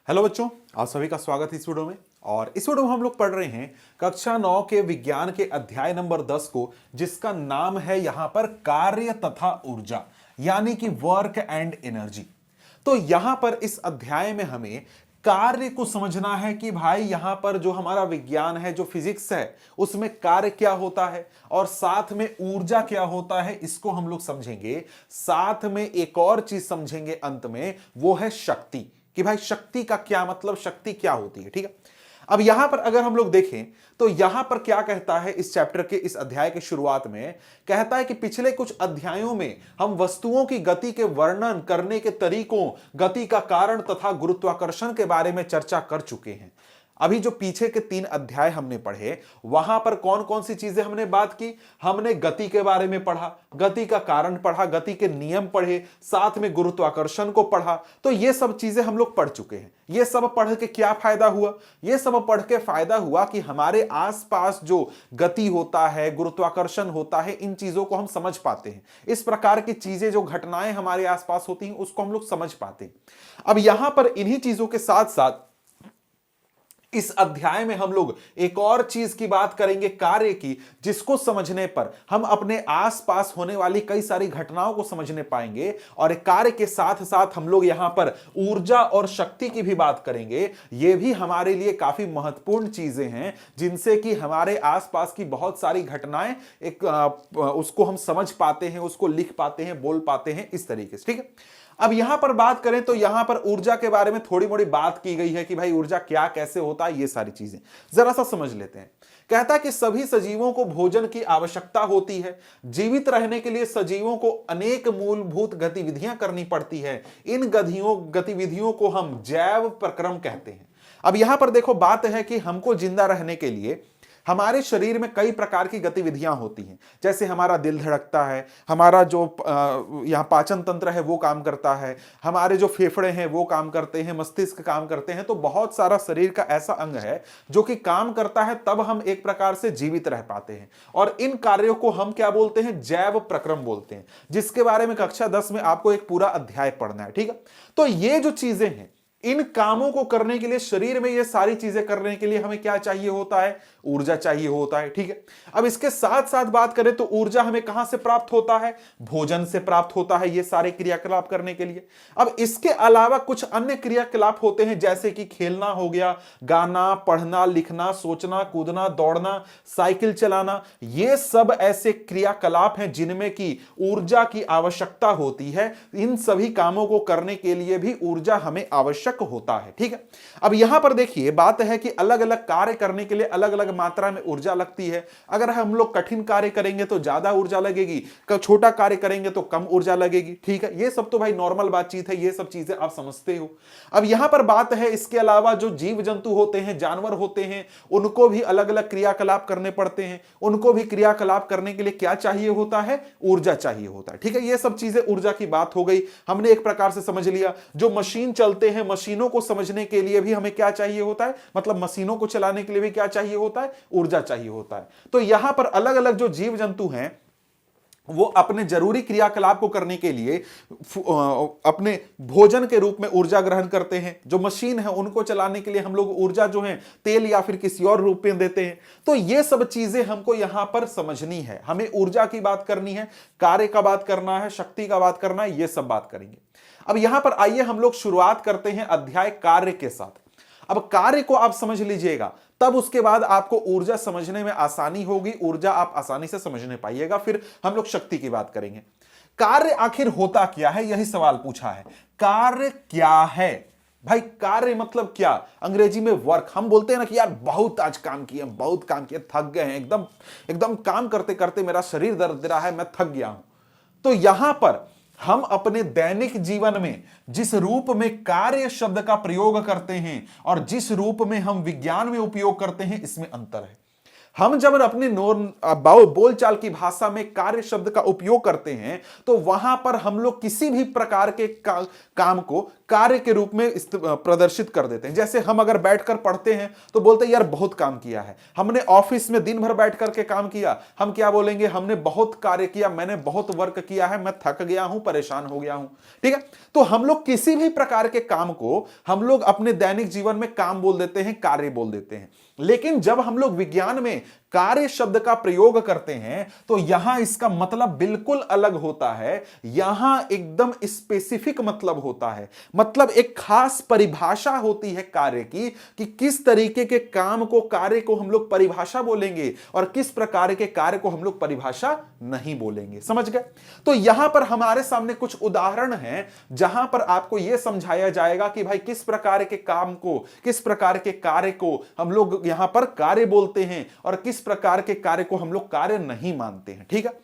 Hello बच्चों, आप सभी का स्वागत है इस वीडियो में। और इस वीडियो में हम लोग पढ़ रहे हैं कक्षा 9 के विज्ञान के अध्याय नंबर 10 को, जिसका नाम है यहां पर कार्य तथा ऊर्जा, यानी कि वर्क एंड एनर्जी। तो यहां पर इस अध्याय में हमें कार्य को समझना है कि भाई यहां पर जो हमारा विज्ञान है, जो फिजिक्स है, उसमें कार्य क्या होता है और साथ में ऊर्जा क्या होता है, इसको हम लोग समझेंगे। साथ में एक और चीज समझेंगे अंत में, वो है शक्ति, कि भाई शक्ति का क्या मतलब, शक्ति क्या होती है। ठीक है, अब यहां पर अगर हम लोग देखें तो यहां पर क्या कहता है, इस चैप्टर के इस अध्याय के शुरुआत में कहता है कि पिछले कुछ अध्यायों में हम वस्तुओं की गति के वर्णन करने के तरीकों, गति का कारण तथा गुरुत्वाकर्षण के बारे में चर्चा कर चुके हैं। अभी जो पीछे के 3 अध्याय हमने पढ़े, वहां पर कौन कौन सी चीजें हमने बात की। हमने गति के बारे में पढ़ा, गति का कारण पढ़ा, गति के नियम पढ़े, साथ में गुरुत्वाकर्षण को पढ़ा। तो ये सब चीजें हम लोग पढ़ चुके हैं। ये सब पढ़ के क्या फायदा हुआ? ये सब पढ़ के फायदा हुआ कि हमारे आसपास जो गति होता है, गुरुत्वाकर्षण होता है, इन चीजों को हम समझ पाते हैं। इस प्रकार की चीजें, जो घटनाएं हमारे आसपास होती हैं, उसको हम लोग समझ पाते हैं। अब यहां पर इन्हीं चीजों के साथ साथ इस अध्याय में हम लोग एक और चीज की बात करेंगे, कार्य की, जिसको समझने पर हम अपने आसपास होने वाली कई सारी घटनाओं को समझने पाएंगे। और कार्य के साथ साथ हम लोग यहां पर ऊर्जा और शक्ति की भी बात करेंगे। ये भी हमारे लिए काफी महत्वपूर्ण चीजें हैं, जिनसे कि हमारे आसपास की बहुत सारी घटनाएं उसको हम समझ पाते हैं, उसको लिख पाते हैं, बोल पाते हैं, इस तरीके से। ठीक है, अब यहां पर बात करें तो यहां पर ऊर्जा के बारे में थोड़ी मोड़ी बात की गई है कि भाई ऊर्जा क्या, कैसे होता है, ये सारी चीजें जरा सा समझ लेते हैं। कहता है कि सभी सजीवों को भोजन की आवश्यकता होती है। जीवित रहने के लिए सजीवों को अनेक मूलभूत गतिविधियां करनी पड़ती है। इन गतिविधियों को हम जैव प्रक्रम कहते हैं। अब यहां पर देखो, बात है कि हमको जिंदा रहने के लिए हमारे शरीर में कई प्रकार की गतिविधियां होती हैं। जैसे हमारा दिल धड़कता है, हमारा जो यहाँ पाचन तंत्र है वो काम करता है, हमारे जो फेफड़े हैं वो काम करते हैं, मस्तिष्क काम करते हैं। तो बहुत सारा शरीर का ऐसा अंग है जो कि काम करता है, तब हम एक प्रकार से जीवित रह पाते हैं। और इन कार्यों को हम क्या बोलते हैं? जैव प्रक्रम बोलते हैं, जिसके बारे में कक्षा 10 में आपको एक पूरा अध्याय पढ़ना है। ठीक है, तो ये जो चीजें हैं, इन कामों को करने के लिए, शरीर में ये सारी चीजें करने के लिए हमें क्या चाहिए होता है? ऊर्जा चाहिए होता है। ठीक है, अब इसके साथ साथ बात करें तो ऊर्जा हमें कहां से प्राप्त होता है? भोजन से प्राप्त होता है, ये सारे क्रियाकलाप करने के लिए। अब इसके अलावा कुछ अन्य क्रियाकलाप होते हैं, जैसे कि खेलना हो गया, गाना, पढ़ना, लिखना, सोचना, कूदना, दौड़ना, साइकिल चलाना। ये सब ऐसे क्रियाकलाप हैं जिनमें की ऊर्जा की आवश्यकता होती है। इन सभी कामों को करने के लिए भी ऊर्जा हमें आवश्यक होता है। ठीक है, अब यहां पर देखिए, बात है कि अलग अलग कार्य करने के लिए अलग अलग मात्रा में ऊर्जा लगती है। अगर हम लोग कठिन कार्य करेंगे तो ज्यादा ऊर्जा लगेगी, छोटा कार्य करेंगे तो कम ऊर्जा लगेगी। ठीक है, ये सब तो भाई नॉर्मल बातचीत है, ये सब चीजें आप समझते हो। अब यहां पर बात है, इसके अलावा जो जीव जंतु होते हैं, जानवर होते हैं, उनको भी अलग अलग क्रियाकलाप करने पड़ते हैं। उनको भी क्रियाकलाप करने के लिए क्या चाहिए होता है? ऊर्जा चाहिए होता है। ठीक है, ये सब चीजें ऊर्जा की बात हो गई, हमने एक प्रकार से समझ लिया। जो मशीन चलते हैं, मशीनों को समझने के लिए भी हमें क्या चाहिए होता है? मतलब मशीनों को चलाने के लिए भी क्या चाहिए होता है? ऊर्जा चाहिए होता है। तो यहां पर अलग अलग जो जीव जंतु हैं, वो अपने जरूरी क्रियाकलाप को करने के लिए अपने भोजन के रूप में ऊर्जा ग्रहण करते हैं। जो मशीन है, उनको चलाने के लिए हम लोग ऊर्जा जो है तेल या फिर किसी और रूप में देते हैं। तो ये सब चीजें हमको यहां पर समझनी है। हमें ऊर्जा की बात करनी है, कार्य का बात करना है, शक्ति का बात करना है, ये सब बात करेंगे। अब यहां पर आइए हम लोग शुरुआत करते हैं अध्याय कार्य के साथ। अब कार्य को आप समझ लीजिएगा, तब उसके बाद आपको ऊर्जा समझने में आसानी होगी, ऊर्जा आप आसानी से समझने पाइएगा। फिर हम लोग शक्ति की बात करेंगे। कार्य आखिर होता क्या है, यही सवाल पूछा है। कार्य क्या है भाई? कार्य मतलब क्या? अंग्रेजी में वर्क। हम बोलते हैं ना कि यार बहुत आज काम किया, बहुत काम किया, थक गए हैं, एकदम एकदम काम करते करते मेरा शरीर दर्द दे रहा है, मैं थक गया हूं। तो यहां पर हम अपने दैनिक जीवन में जिस रूप में कार्य शब्द का प्रयोग करते हैं और जिस रूप में हम विज्ञान में उपयोग करते हैं, इसमें अंतर है। हम जब अपने बोलचाल की भाषा में कार्य शब्द का उपयोग करते हैं, तो वहां पर हम लोग किसी भी प्रकार के काम को कार्य के रूप में प्रदर्शित कर देते हैं। जैसे हम अगर बैठकर पढ़ते हैं तो बोलते हैं यार बहुत काम किया है, हमने ऑफिस में दिन भर बैठ करके काम किया, हम क्या बोलेंगे, हमने बहुत कार्य किया, मैंने बहुत वर्क किया है, मैं थक गया हूं, परेशान हो गया हूं। ठीक है, तो हम लोग किसी भी प्रकार के काम को हम लोग अपने दैनिक जीवन में काम बोल देते हैं, कार्य बोल देते हैं। लेकिन जब हम लोग विज्ञान में कार्य शब्द का प्रयोग करते हैं तो यहां इसका मतलब बिल्कुल अलग होता है। यहां एकदम स्पेसिफिक मतलब होता है, मतलब एक खास परिभाषा होती है कार्य की, कि किस तरीके के काम को, कार्य को हम लोग परिभाषा बोलेंगे और किस प्रकार के कार्य को हम लोग परिभाषा नहीं बोलेंगे। समझ गए? तो यहां पर हमारे सामने कुछ उदाहरण हैं जहां पर आपको यह समझाया जाएगा कि भाई किस प्रकार के काम को, किस प्रकार के कार्य को हम लोग यहां पर कार्य बोलते हैं और किस प्रकार के कार्य को हम लोग कार्य नहीं मानते हैं। ठीक है,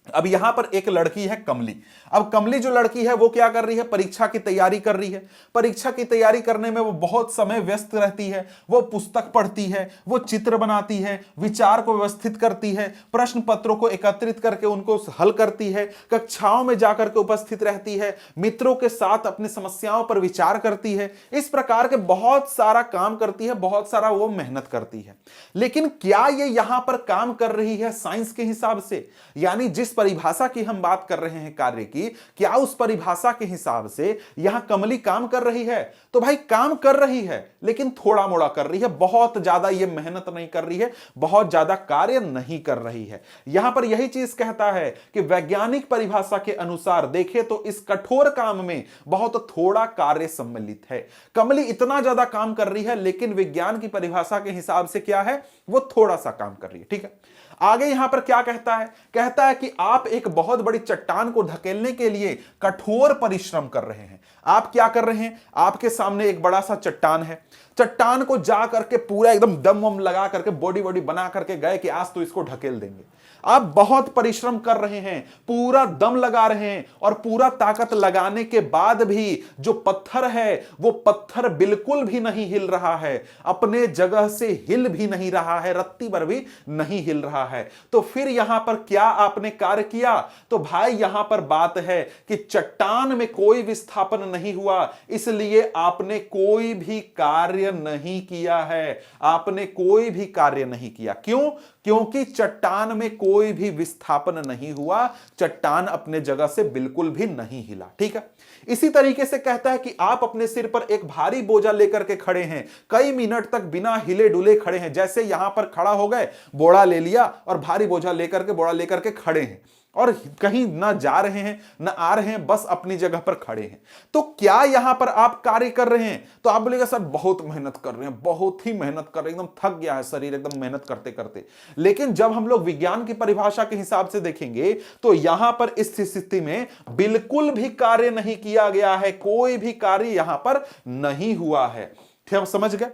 अब यहां पर एक लड़की है कमली। अब कमली जो लड़की है वो क्या कर रही है, परीक्षा की तैयारी कर रही है। परीक्षा की तैयारी करने में वो बहुत समय व्यस्त रहती है, वो पुस्तक पढ़ती है, वो चित्र बनाती है, विचार को व्यवस्थित करती है, प्रश्न पत्रों को एकत्रित करके उनको हल करती है, कक्षाओं में जाकर के उपस्थित रहती है, मित्रों के साथ अपनी समस्याओं पर विचार करती है। इस प्रकार के बहुत सारा काम करती है, बहुत सारा वो मेहनत करती है। लेकिन क्या ये यहां पर काम कर रही है साइंस के हिसाब से, यानी जिस परिभाषा की हम बात कर रहे हैं कार्य की, क्या उस परिभाषा के हिसाब से यहां कमली काम कर रही है? तो भाई काम कर रही है, लेकिन थोड़ा मोड़ा कर रही है, बहुत ज्यादा ये मेहनत नहीं कर रही है, बहुत ज्यादा कार्य नहीं कर रही है। यहां पर यही चीज कहता है कि वैज्ञानिक परिभाषा के अनुसार देखें तो इस कठोर काम में बहुत थोड़ा कार्य सम्मिलित है। कमली इतना ज्यादा काम कर रही है, लेकिन विज्ञान की परिभाषा के हिसाब से क्या है, वो थोड़ा सा काम कर रही है। ठीक है, आगे यहां पर क्या कहता है, कहता है कि आप एक बहुत बड़ी चट्टान को धकेलने के लिए कठोर परिश्रम कर रहे हैं। आप क्या कर रहे हैं, आपके सामने एक बड़ा सा चट्टान है, चट्टान को जा करके पूरा एकदम दम वम लगा करके बॉडी बॉडी बना करके गए कि आज तो इसको ढकेल देंगे। आप बहुत परिश्रम कर रहे हैं, पूरा दम लगा रहे हैं, और पूरा ताकत लगाने के बाद भी जो पत्थर है वो पत्थर बिल्कुल भी नहीं हिल रहा है, अपने जगह से हिल भी नहीं रहा है, रत्ती भर भी नहीं हिल रहा है। तो फिर यहां पर क्या आपने कार्य किया? तो भाई यहां पर बात है कि चट्टान में कोई विस्थापन नहीं हुआ, इसलिए आपने कोई भी कार्य नहीं किया है। आपने कोई भी कार्य नहीं किया। क्यों? क्योंकि चट्टान में कोई भी विस्थापन नहीं हुआ, चट्टान अपने जगह से बिल्कुल भी नहीं हिला। ठीक है, इसी तरीके से कहता है कि आप अपने सिर पर एक भारी बोझा लेकर के खड़े हैं, कई मिनट तक बिना हिले डुले खड़े हैं। जैसे यहां पर खड़ा हो गए, बोड़ा ले लिया और भारी बोझा लेकर के, बोड़ा लेकर के खड़े हैं, और कहीं ना जा रहे हैं ना आ रहे हैं, बस अपनी जगह पर खड़े हैं। तो क्या यहां पर आप कार्य कर रहे हैं? तो आप बोलेगा सर बहुत मेहनत कर रहे हैं, बहुत ही मेहनत कर रहे हैं, एकदम थक गया है शरीर एकदम मेहनत करते करते। लेकिन जब हम लोग विज्ञान की परिभाषा के हिसाब से देखेंगे तो यहां पर इस स्थिति में बिल्कुल भी कार्य नहीं किया गया है, कोई भी कार्य यहां पर नहीं हुआ है। ठीक, समझ गए?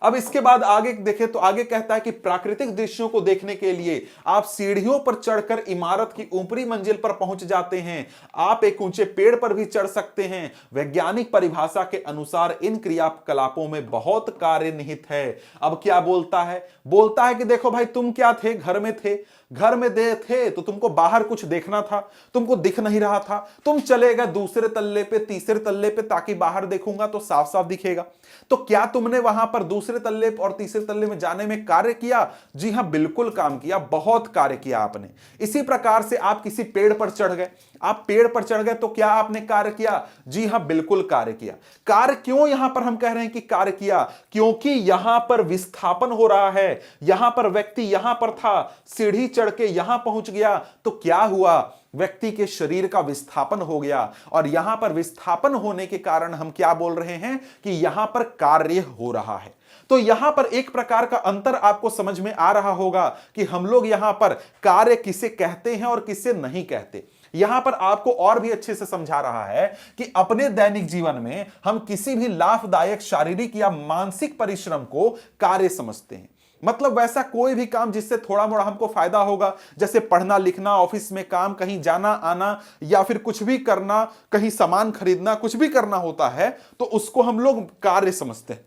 अब इसके बाद आगे देखें तो आगे कहता है कि प्राकृतिक दृश्यों को देखने के लिए आप सीढ़ियों पर चढ़कर इमारत की ऊपरी मंजिल पर पहुंच जाते हैं, आप एक ऊंचे पेड़ पर भी चढ़ सकते हैं। वैज्ञानिक परिभाषा के अनुसार इन क्रियाकलापों में बहुत कार्य निहित है। अब क्या बोलता है? बोलता है कि देखो भाई, तुम क्या थे, घर में थे, घर में दे थे तो तुमको बाहर कुछ देखना था, तुमको दिख नहीं रहा था, तुम चले गए दूसरे तल्ले पे, तीसरे तल्ले पे, ताकि बाहर देखूंगा तो साफ साफ दिखेगा। तो क्या तुमने वहां पर दूसरे तल्ले और तीसरे तल्ले में जाने में कार्य किया? जी हां, बिल्कुल काम किया, बहुत कार्य किया आपने। इसी प्रकार से आप किसी पेड़ पर चढ़ गए, आप पेड़ पर चढ़ गए तो क्या आपने कार्य किया? जी हां, बिल्कुल कार्य किया। कार्य क्यों यहां पर हम कह रहे हैं कि कार्य किया? क्योंकि यहां पर विस्थापन हो रहा है। यहां पर व्यक्ति यहां पर था, सीढ़ी चढ़ के यहां पहुंच गया तो क्या हुआ? व्यक्ति के शरीर का विस्थापन हो गया, और यहां पर विस्थापन होने के कारण हम क्या बोल रहे हैं कि यहां पर कार्य हो रहा है। तो यहां पर एक प्रकार का अंतर आपको समझ में आ रहा होगा कि हम लोग यहां पर कार्य किसे कहते हैं और किसे नहीं कहते। यहां पर आपको और भी अच्छे से समझा रहा है कि अपने दैनिक जीवन में हम किसी भी लाभदायक शारीरिक या मानसिक परिश्रम को कार्य समझते हैं। मतलब वैसा कोई भी काम जिससे थोड़ा मोड़ा हमको फायदा होगा, जैसे पढ़ना लिखना, ऑफिस में काम, कहीं जाना आना, या फिर कुछ भी करना, कहीं सामान खरीदना, कुछ भी करना होता है तो उसको हम लोग कार्य समझते हैं,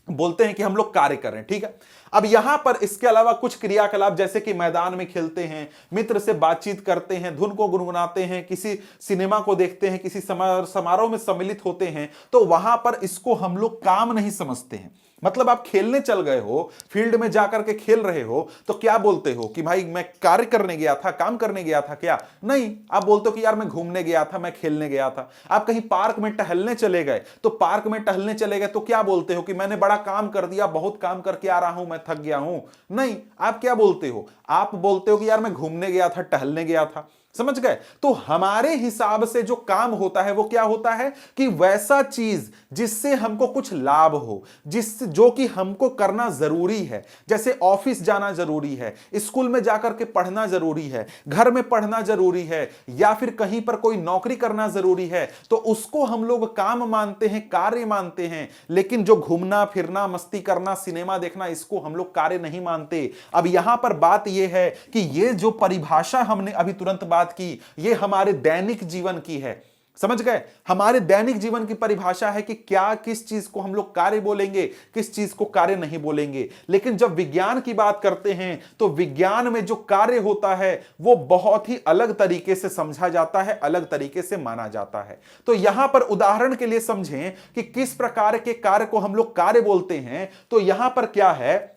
बोलते हैं कि हम लोग कार्य कर रहे हैं। ठीक है, अब यहां पर इसके अलावा कुछ क्रियाकलाप जैसे कि मैदान में खेलते हैं, मित्र से बातचीत करते हैं, धुन को गुनगुनाते हैं, किसी सिनेमा को देखते हैं, किसी समारोह में सम्मिलित होते हैं, तो वहां पर इसको हम लोग काम नहीं समझते हैं। मतलब आप खेलने चल गए हो, फील्ड में जाकर के खेल रहे हो, तो क्या बोलते हो कि भाई मैं कार्य करने गया था, काम करने गया था क्या? नहीं, आप बोलते हो कि यार मैं घूमने गया था, मैं खेलने गया था। आप कहीं पार्क में टहलने चले गए, तो पार्क में टहलने चले गए तो क्या बोलते हो कि मैंने बड़ा काम कर दिया, बहुत काम करके आ रहा हूं, मैं थक गया हूं। नहीं, आप क्या बोलते हो? आप बोलते हो कि यार मैं घूमने गया था, टहलने गया था। समझ गए? तो हमारे हिसाब से जो काम होता है वो क्या होता है कि वैसा चीज जिससे हमको कुछ लाभ हो, जो कि हमको करना जरूरी है। जैसे ऑफिस जाना जरूरी है, स्कूल में जाकर के पढ़ना जरूरी है, घर में पढ़ना जरूरी है, या फिर कहीं पर कोई नौकरी करना जरूरी है, तो उसको हम लोग काम मानते हैं, कार्य मानते हैं। लेकिन जो घूमना फिरना, मस्ती करना, सिनेमा देखना, इसको हम लोग कार्य नहीं मानते। अब यहां पर बात यह है कि ये जो परिभाषा हमने अभी तुरंत बात की, ये हमारे दैनिक जीवन की है। समझ गए? हमारे दैनिक जीवन की परिभाषा है कि क्या किस चीज को हम लोग कार्य बोलेंगे, किस चीज को कार्य नहीं बोलेंगे। लेकिन जब विज्ञान की बात करते हैं तो विज्ञान में जो कार्य होता है वो बहुत ही अलग तरीके से समझा जाता है, अलग तरीके से माना जाता है। तो यहां पर उदाहरण के लिए समझें कि किस प्रकार के कार्य को हम लोग कार्य बोलते हैं। तो यहां पर क्या है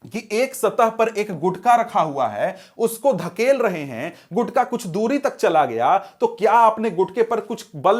कि एक सतह पर एक गुटका रखा हुआ है, उसको धकेल रहे हैं, गुटका कुछ दूरी तक चला गया, तो क्या आपने गुटके पर कुछ बल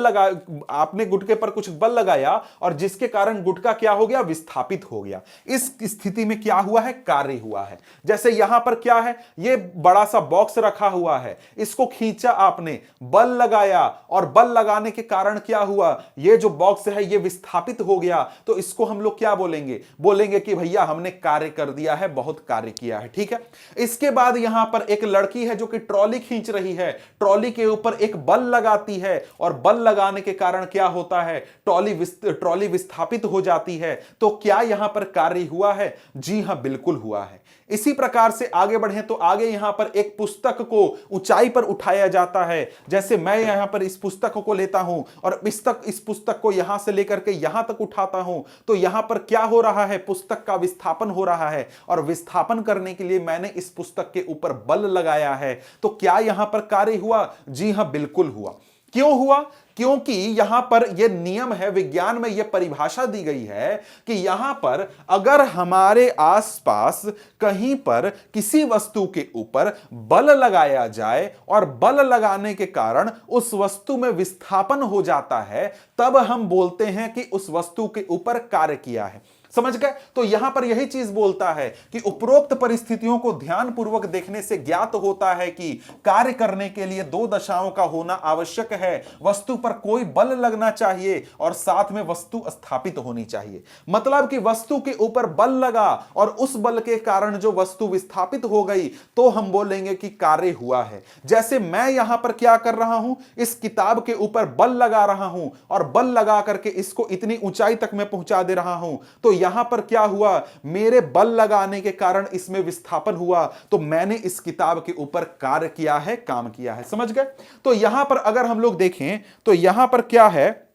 लगाया और जिसके कारण गुटका क्या हो गया? विस्थापित हो गया। इस स्थिति में क्या हुआ है? कार्य हुआ है। जैसे यहां पर क्या है, ये बड़ा सा बॉक्स रखा हुआ है, इसको खींचा आपने, बल लगाया, और बल लगाने के कारण क्या हुआ? ये जो बॉक्स है ये विस्थापित हो गया। तो इसको हम लोग क्या बोलेंगे? बोलेंगे कि भैया हमने कार्य कर दिया है, बहुत कार्य किया है। ठीक है। इसके बाद यहां पर एक लड़की है जो कि ट्रॉली खींच रही है, ट्रॉली के ऊपर एक बल लगाती है, और बल लगाने के कारण क्या होता है? ट्रॉली विस्थापित हो जाती है। तो क्या यहां पर कार्य हुआ है? जी हां, बिल्कुल हुआ है। इसी प्रकार से आगे बढ़े तो आगे यहां पर एक पुस्तक को ऊंचाई पर उठाया जाता है। जैसे मैं यहां पर इस पुस्तक को लेता हूं और इस पुस्तक को यहां से लेकर के यहां तक उठाता हूं, तो यहां पर क्या हो रहा है? पुस्तक का विस्थापन हो रहा है, और विस्थापन करने के लिए मैंने इस पुस्तक के ऊपर बल लगाया है। तो क्या यहां पर कार्य हुआ? जी हां, बिल्कुल हुआ। क्यों हुआ? क्योंकि यहां पर यह नियम है, विज्ञान में यह परिभाषा दी गई है कि यहां पर अगर हमारे आसपास कहीं पर किसी वस्तु के ऊपर बल लगाया जाए और बल लगाने के कारण उस वस्तु में विस्थापन हो जाता है, तब हम बोलते हैं कि उस वस्तु के ऊपर कार्य किया है। समझ गए? तो यहां पर यही चीज बोलता है कि उपरोक्त परिस्थितियों को ध्यानपूर्वक देखने से ज्ञात होता है कि कार्य करने के लिए दो दशाओं का होना आवश्यक है। वस्तु पर कोई बल लगना चाहिए और साथ में वस्तु स्थापित होनी चाहिए। मतलब कि वस्तु के ऊपर बल लगा और उस बल के कारण जो वस्तु विस्थापित हो गई, तो हम बोलेंगे कि कार्य हुआ है। जैसे मैं यहां पर क्या कर रहा हूं? इस किताब के ऊपर बल लगा रहा हूं और बल लगा करके इसको इतनी ऊंचाई तक मैं पहुंचा दे रहा हूं। तो यहां पर क्या हुआ? मेरे बल लगाने के कारण इसमें विस्थापन हुआ, तो मैंने इस किताब के ऊपर कार्य किया है, काम किया है। समझ गए? तो यहां पर अगर हम लोग देखें तो यहां पर क्या है,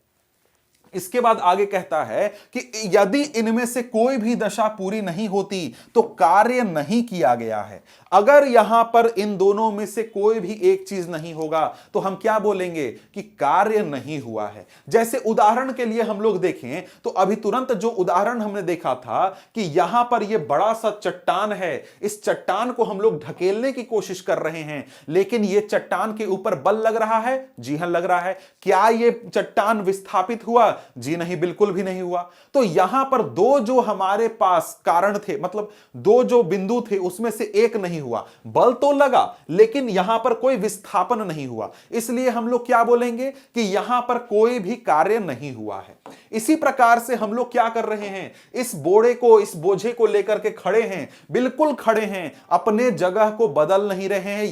इसके बाद आगे कहता है कि यदि इनमें से कोई भी दशा पूरी नहीं होती तो कार्य नहीं किया गया है। अगर यहां पर इन दोनों में से कोई भी एक चीज नहीं होगा तो हम क्या बोलेंगे? कि कार्य नहीं हुआ है। जैसे उदाहरण के लिए हम लोग देखें तो अभी तुरंत जो उदाहरण हमने देखा था कि यहां पर यह बड़ा सा चट्टान है, इस चट्टान को हम लोग ढकेलने की कोशिश कर रहे हैं, लेकिन यह चट्टान के ऊपर बल लग रहा है। जी हां, लग रहा है। क्या यह चट्टान विस्थापित हुआ? जी नहीं, बिल्कुल भी नहीं हुआ। तो यहां पर दो जो हमारे पास कारण थे, मतलब दो जो बिंदु थे, उसमें से एक नहीं हुआ। बल तो लगा लेकिन यहां पर कोई विस्थापन नहीं हुआ। इसलिए हम लोग क्या बोलेंगे? कि यहां पर कोई भी कार्य नहीं हुआ है। इसी प्रकार से हम लोग क्या कर रहे हैं? इस बोझे को लेकर के खड़े हैं, बिल्कुल खड़े हैं, अपने जगह को बदल नहीं रहे हैं,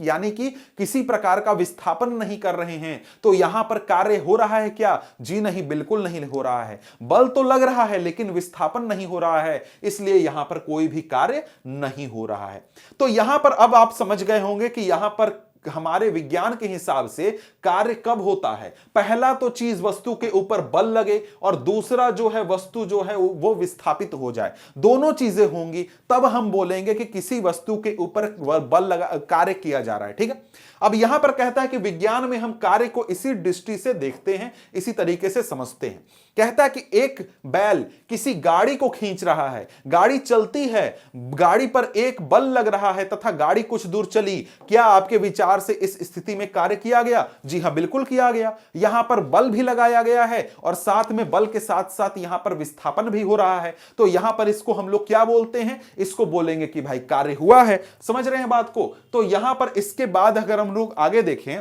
यानी कि किसी प्रकार का विस्थापन नहीं कर रहे हैं। तो यहां पर कार्य हो रहा है क्या? जी नहीं, बिल्कुल नहीं हो रहा है। बल तो लग रहा है लेकिन विस्थापन नहीं हो रहा है, इसलिए यहां पर कोई भी कार्य नहीं हो रहा है। तो यहां पर अब आप समझ गए होंगे कि यहां पर हमारे विज्ञान के हिसाब से कार्य कब होता है? पहला तो चीज वस्तु के ऊपर बल लगे और दूसरा जो है वस्तु जो है वो विस्थापित हो जाए, दोनों चीजें होंगी तब हम बोलेंगे कि किसी वस्तु के ऊपर बल लगा कार्य किया जा रहा है। ठीक है, अब यहां पर कहता है कि विज्ञान में हम कार्य को इसी दृष्टि से देखते हैं, इसी तरीके से समझते हैं। कहता है कि एक बैल किसी गाड़ी को खींच रहा है, गाड़ी चलती है, गाड़ी पर एक बल लग रहा है तथा गाड़ी कुछ दूर चली। क्या आपके विचार से इस स्थिति में कार्य किया गया? जी हां, बिल्कुल किया गया। यहां पर बल भी लगाया गया है और साथ में बल के साथ साथ यहां पर विस्थापन भी हो रहा है। तो यहां पर इसको हम लोग क्या बोलते हैं? इसको बोलेंगे कि भाई कार्य हुआ है। समझ रहे हैं बात को? तो यहां पर इसके बाद अगर हम लोग आगे देखें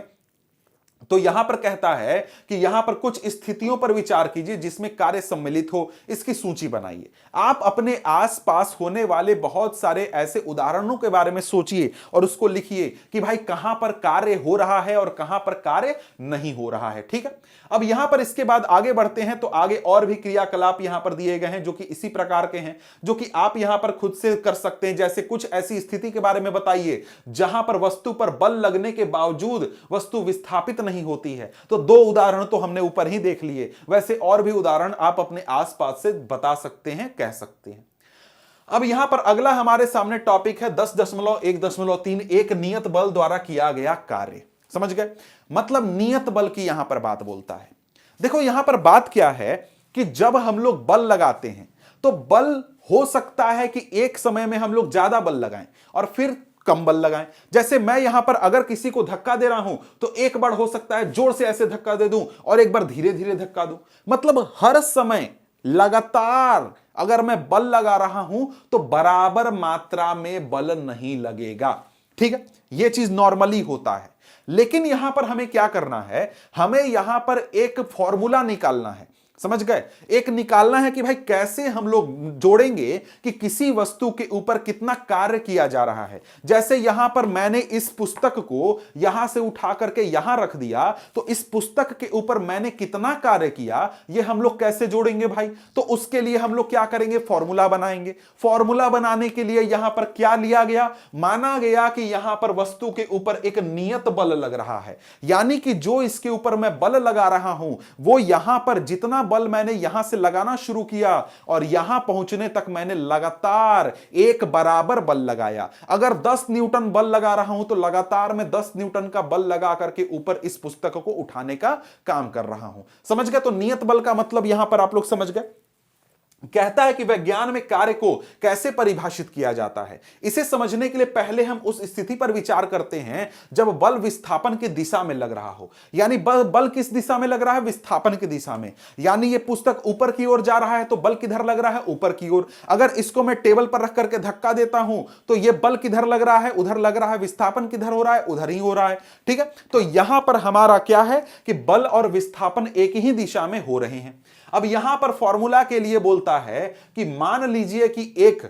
तो यहां पर कहता है कि यहां पर कुछ स्थितियों पर विचार कीजिए जिसमें कार्य सम्मिलित हो, इसकी सूची बनाइए। आप अपने आसपास होने वाले बहुत सारे ऐसे उदाहरणों के बारे में सोचिए और उसको लिखिए कि भाई कहां पर कार्य हो रहा है और कहां पर कार्य नहीं हो रहा है। ठीक है, अब यहां पर इसके बाद आगे बढ़ते हैं तो आगे और भी क्रियाकलाप यहां पर दिए गए हैं जो कि इसी प्रकार के हैं, जो कि आप यहां पर खुद से कर सकते हैं। जैसे कुछ ऐसी स्थिति के बारे में बताइए जहां पर वस्तु पर बल लगने के बावजूद वस्तु विस्थापित नहीं होती है। तो दो उदाहरण तो हमने ऊपर ही देख लिए, वैसे और भी उदाहरण आप अपने आसपास से बता सकते हैं, कह सकते हैं। अब यहां पर अगला हमारे सामने टॉपिक है 10.1.3 एक नियत बल द्वारा किया गया कार्य। समझ गए? मतलब नियत बल की यहां पर बात बोलता है। देखो यहां पर बात क्या है कि जब हम लोग बल लगाते हैं तो बल हो सकता है कि एक समय में हम लोग ज्यादा बल लगाएं और फिर कम बल लगाएं। जैसे मैं यहां पर अगर किसी को धक्का दे रहा हूं तो एक बार हो सकता है जोर से ऐसे धक्का दे दूं और एक बार धीरे धीरे धक्का दूं। मतलब हर समय लगातार अगर मैं बल लगा रहा हूं तो बराबर मात्रा में बल नहीं लगेगा। ठीक है, यह चीज नॉर्मली होता है। लेकिन यहां पर हमें क्या करना है? हमें यहां पर एक फॉर्मूला निकालना है। समझ गए? एक निकालना है कि भाई कैसे हम लोग जोड़ेंगे कि किसी वस्तु के ऊपर कितना कार्य किया जा रहा है। जैसे यहां पर मैंने इस पुस्तक को यहां से उठा करके यहां रख दिया, तो इस पुस्तक के ऊपर मैंने कितना कार्य किया, यह हम लोग कैसे जोड़ेंगे भाई? तो उसके लिए हम लोग क्या करेंगे? फॉर्मूला बनाएंगे। फॉर्मूला बनाने के लिए यहां पर क्या लिया गया? माना गया कि यहां पर वस्तु के ऊपर एक नियत बल लग रहा है, यानी कि जो इसके ऊपर मैं बल लगा रहा हूं वो यहां पर जितना बल मैंने यहां से लगाना शुरू किया और यहां पहुंचने तक मैंने लगातार एक बराबर बल लगाया। अगर 10 न्यूटन बल लगा रहा हूं तो लगातार मैं 10 न्यूटन का बल लगा करके ऊपर इस पुस्तक को उठाने का काम कर रहा हूं। समझ गए? तो नियत बल का मतलब यहां पर आप लोग समझ गए। कहता है कि विज्ञान में कार्य को कैसे परिभाषित किया जाता है। इसे समझने के लिए पहले हम उस स्थिति पर विचार करते हैं जब बल विस्थापन की दिशा में लग रहा हो। यानी बल किस दिशा में लग रहा है? विस्थापन की दिशा में। यानी ये पुस्तक ऊपर की ओर जा रहा है तो बल किधर लग रहा है? ऊपर की ओर। अगर इसको मैं टेबल पर रख करके धक्का देता हूं तो यह बल किधर लग रहा है? उधर लग रहा है। विस्थापन किधर हो रहा है? उधर ही हो रहा है। ठीक है, तो यहां पर हमारा क्या है कि बल और विस्थापन एक ही दिशा में हो रहे हैं। अब यहां पर फॉर्मूला के लिए बोलता है कि मान लीजिए कि एक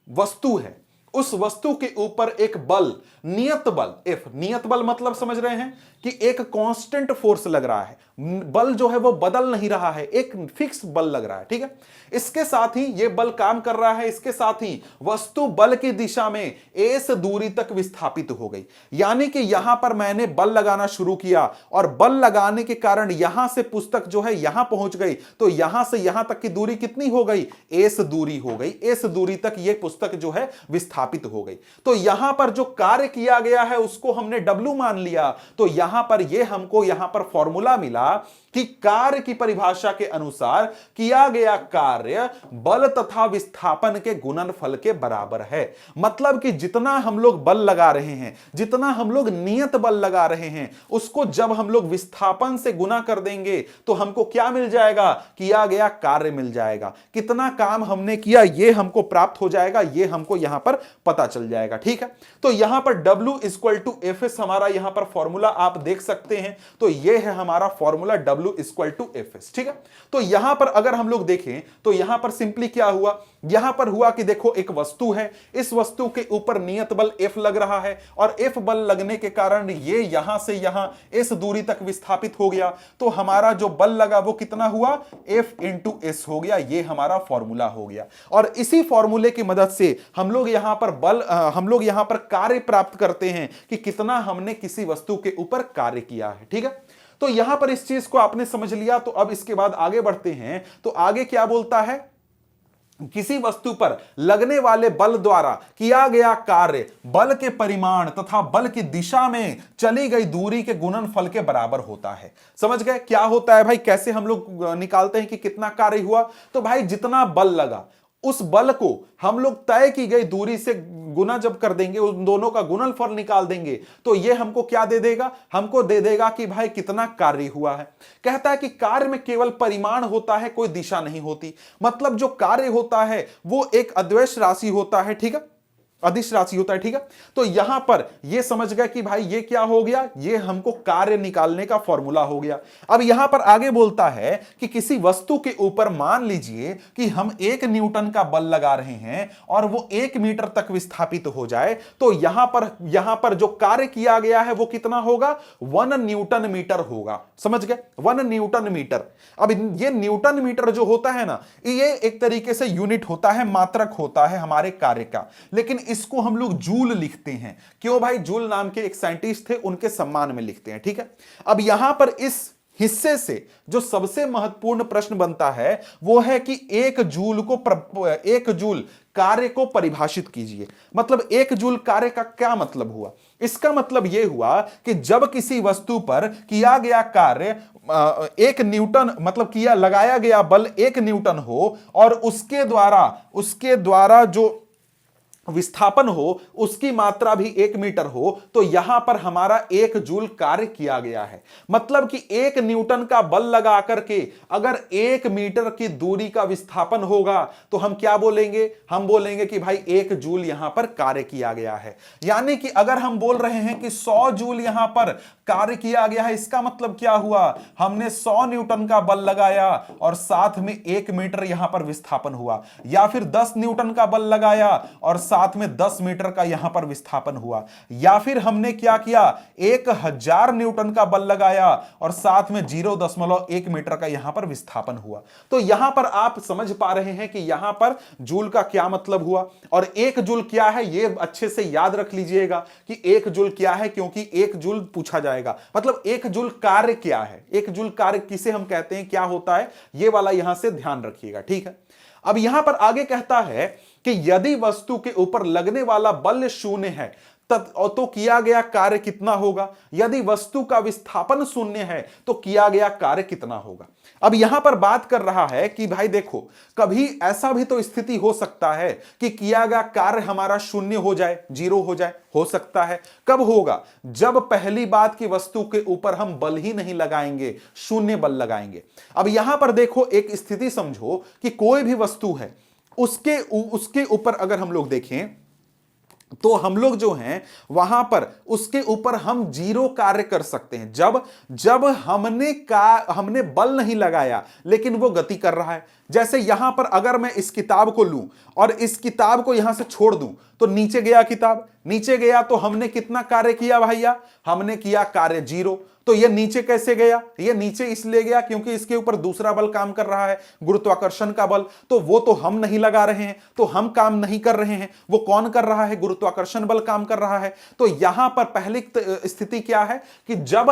वस्तु है, उस वस्तु के ऊपर एक बल, नियत बल F, नियत बल मतलब समझ रहे हैं कि एक कांस्टेंट फोर्स लग रहा है। बल जो है वो बदल नहीं रहा है, एक फिक्स बल लग रहा है। ठीक है, इसके साथ ही ये बल काम कर रहा है, इसके साथ ही वस्तु बल की दिशा में एस दूरी तक विस्थापित हो गई। यानी कि यहां पर मैंने बल लगाना शुरू किया और बल लगाने के कारण यहां से पुस्तक जो है यहां पहुंच गई, तो यहां से यहां तक की दूरी कितनी हो गई? एस दूरी हो गई। एस दूरी तक यह पुस्तक जो है विस्थापित हो गई। तो यहां पर जो कार्य किया गया है उसको हमने W मान लिया। तो यहां पर यह हमको यहां पर फॉर्मूला मिला कि कार्य की परिभाषा के अनुसार किया गया कार्य बल तथा विस्थापन के गुणनफल के बराबर है। मतलब कि जितना हम लोग बल लगा रहे हैं, जितना हम लोग नियत बल लगा रहे हैं, उसको जब हम लोग विस्थापन से गुना कर देंगे तो हमको क्या मिल जाएगा? किया गया कार्य मिल जाएगा। कितना काम हमने किया यह हमको प्राप्त हो जाएगा, यह हमको यहां पर पता चल जाएगा। ठीक है, तो यहां पर W = Fs हमारा यहां पर फॉर्मूला आप देख सकते हैं। तो यह है हमारा फॉर्मूला W = Fs। ठीक है, तो यहां पर अगर हम लोग देखें तो यहां पर सिंपली क्या हुआ? यहां पर हुआ कि देखो एक वस्तु है, इस वस्तु के ऊपर नियत बल F लग रहा है और F बल लगने के कारण ये यहां से यहां इस दूरी तक विस्थापित हो गया। तो हमारा जो बल लगा वो कितना हुआ? F × S हो गया। ये हमारा फॉर्मूला हो गया और इसी फॉर्मूले की मदद से हम लोग यहां पर बल हम लोग यहां पर कार्य प्राप्त करते हैं कि कितना हमने किसी वस्तु के ऊपर कार्य किया है। ठीक है, तो यहां पर इस चीज को आपने समझ लिया। तो अब इसके बाद आगे बढ़ते हैं। तो आगे क्या बोलता है, किसी वस्तु पर लगने वाले बल द्वारा किया गया कार्य बल के परिमाण तथा बल की दिशा में चली गई दूरी के गुणनफल के बराबर होता है। समझ गए क्या होता है भाई, कैसे हम लोग निकालते हैं कि कितना कार्य हुआ। तो भाई जितना बल लगा उस बल को हम लोग तय की गई दूरी से गुना जब कर देंगे, उन दोनों का गुणनफल निकाल देंगे, तो ये हमको क्या दे देगा, हमको दे देगा कि भाई कितना कार्य हुआ है। कहता है कि कार्य में केवल परिमाण होता है, कोई दिशा नहीं होती। मतलब जो कार्य होता है वो एक अद्वैश राशि होता है, ठीक है, अदिश राशि होता है। ठीक है, तो यहां पर ये समझ गए कि भाई ये क्या हो गया, ये हमको कार्य निकालने का फॉर्मूला हो गया। अब यहां पर आगे बोलता है कि किसी वस्तु के ऊपर मान लीजिए कि हम 1 न्यूटन का बल लगा रहे हैं और वो 1 मीटर तक विस्थापित हो जाए, तो यहां पर जो कार्य किया गया है वो कितना होगा, 1 न्यूटन मीटर होगा। समझ गए, 1 न्यूटन मीटर। अब ये न्यूटन मीटर जो होता है ना, ये एक तरीके से यूनिट होता है, मात्रक होता है हमारे कार्य का, लेकिन इसको हम लोग जूल लिखते हैं। क्यों भाई, जूल नाम के एक साइंटिस्ट थे, उनके सम्मान में लिखते हैं। ठीक है, अब यहां पर इस हिस्से से जो सबसे महत्वपूर्ण प्रश्न बनता है वो है कि 1 जूल कार्य को परिभाषित कीजिए। मतलब 1 जूल कार्य का क्या मतलब हुआ। इसका मतलब यह हुआ कि जब किसी वस्तु पर किया गया कार्य 1 न्यूटन, मतलब लगाया गया बल 1 न्यूटन हो और उसके द्वारा जो विस्थापन हो उसकी मात्रा भी 1 मीटर हो, तो यहां पर हमारा 1 जूल कार्य किया गया है। मतलब कि 1 न्यूटन का बल लगा करके अगर 1 मीटर की दूरी का विस्थापन होगा तो हम क्या बोलेंगे, हम बोलेंगे कि भाई 1 जूल यहां पर कार्य किया गया है। यानी कि अगर हम बोल रहे हैं कि 100 जूल यहां पर कार्य किया गया है, इसका मतलब क्या हुआ, हमने 100 न्यूटन का बल लगाया और साथ में 1 मीटर यहां पर विस्थापन हुआ। या फिर 10 न्यूटन का बल लगाया और साथ में 10 मीटर का यहां पर विस्थापन हुआ। या फिर हमने क्या किया, 1000 न्यूटन का बल लगाया और साथ में 0.1 मीटर का यहां पर विस्थापन हुआ। तो यहां पर आप समझ पा रहे हैं कि यहां पर जूल का क्या मतलब हुआ। और 1 जूल क्या है ये अच्छे से याद रख लीजिएगा कि 1 जूल क्या है, क्योंकि 1 जूल पूछा जाएगा। मतलब 1 जूल कार्य क्या है, 1 जूल कार्य किसे हम कहते हैं, क्या होता है, ये वाला यहां से ध्यान रखिएगा। ठीक है, अब यहां पर आगे कहता है कि यदि वस्तु के ऊपर लगने वाला बल 0 है तो किया गया कार्य कितना होगा। यदि वस्तु का विस्थापन 0 है तो किया गया कार्य कितना होगा। अब यहां पर बात कर रहा है कि भाई देखो, कभी ऐसा भी तो स्थिति हो सकता है कि किया गया कार्य हमारा 0 हो जाए, 0 हो जाए, हो सकता है। कब होगा, जब पहली बात की वस्तु के ऊपर हम बल ही नहीं लगाएंगे, 0 बल लगाएंगे। अब यहां पर देखो, एक स्थिति समझो कि कोई भी वस्तु है, उसके ऊपर अगर हम लोग देखें तो हम लोग जो हैं वहां पर उसके ऊपर हम 0 कार्य कर सकते हैं। जब हमने बल नहीं लगाया लेकिन वो गति कर रहा है। जैसे यहां पर अगर मैं इस किताब को लूं और इस किताब को यहां से छोड़ दूं तो नीचे गया, किताब नीचे गया, तो हमने कितना कार्य किया भैया, हमने किया कार्य 0। तो ये नीचे कैसे गया, ये नीचे इसलिए गया क्योंकि इसके ऊपर दूसरा बल काम कर रहा है, गुरुत्वाकर्षण का बल। तो वो तो हम नहीं लगा रहे हैं, तो हम काम नहीं कर रहे हैं, वो कौन कर रहा है, गुरुत्वाकर्षण बल काम कर रहा है। तो यहां पर पहली स्थिति क्या है कि जब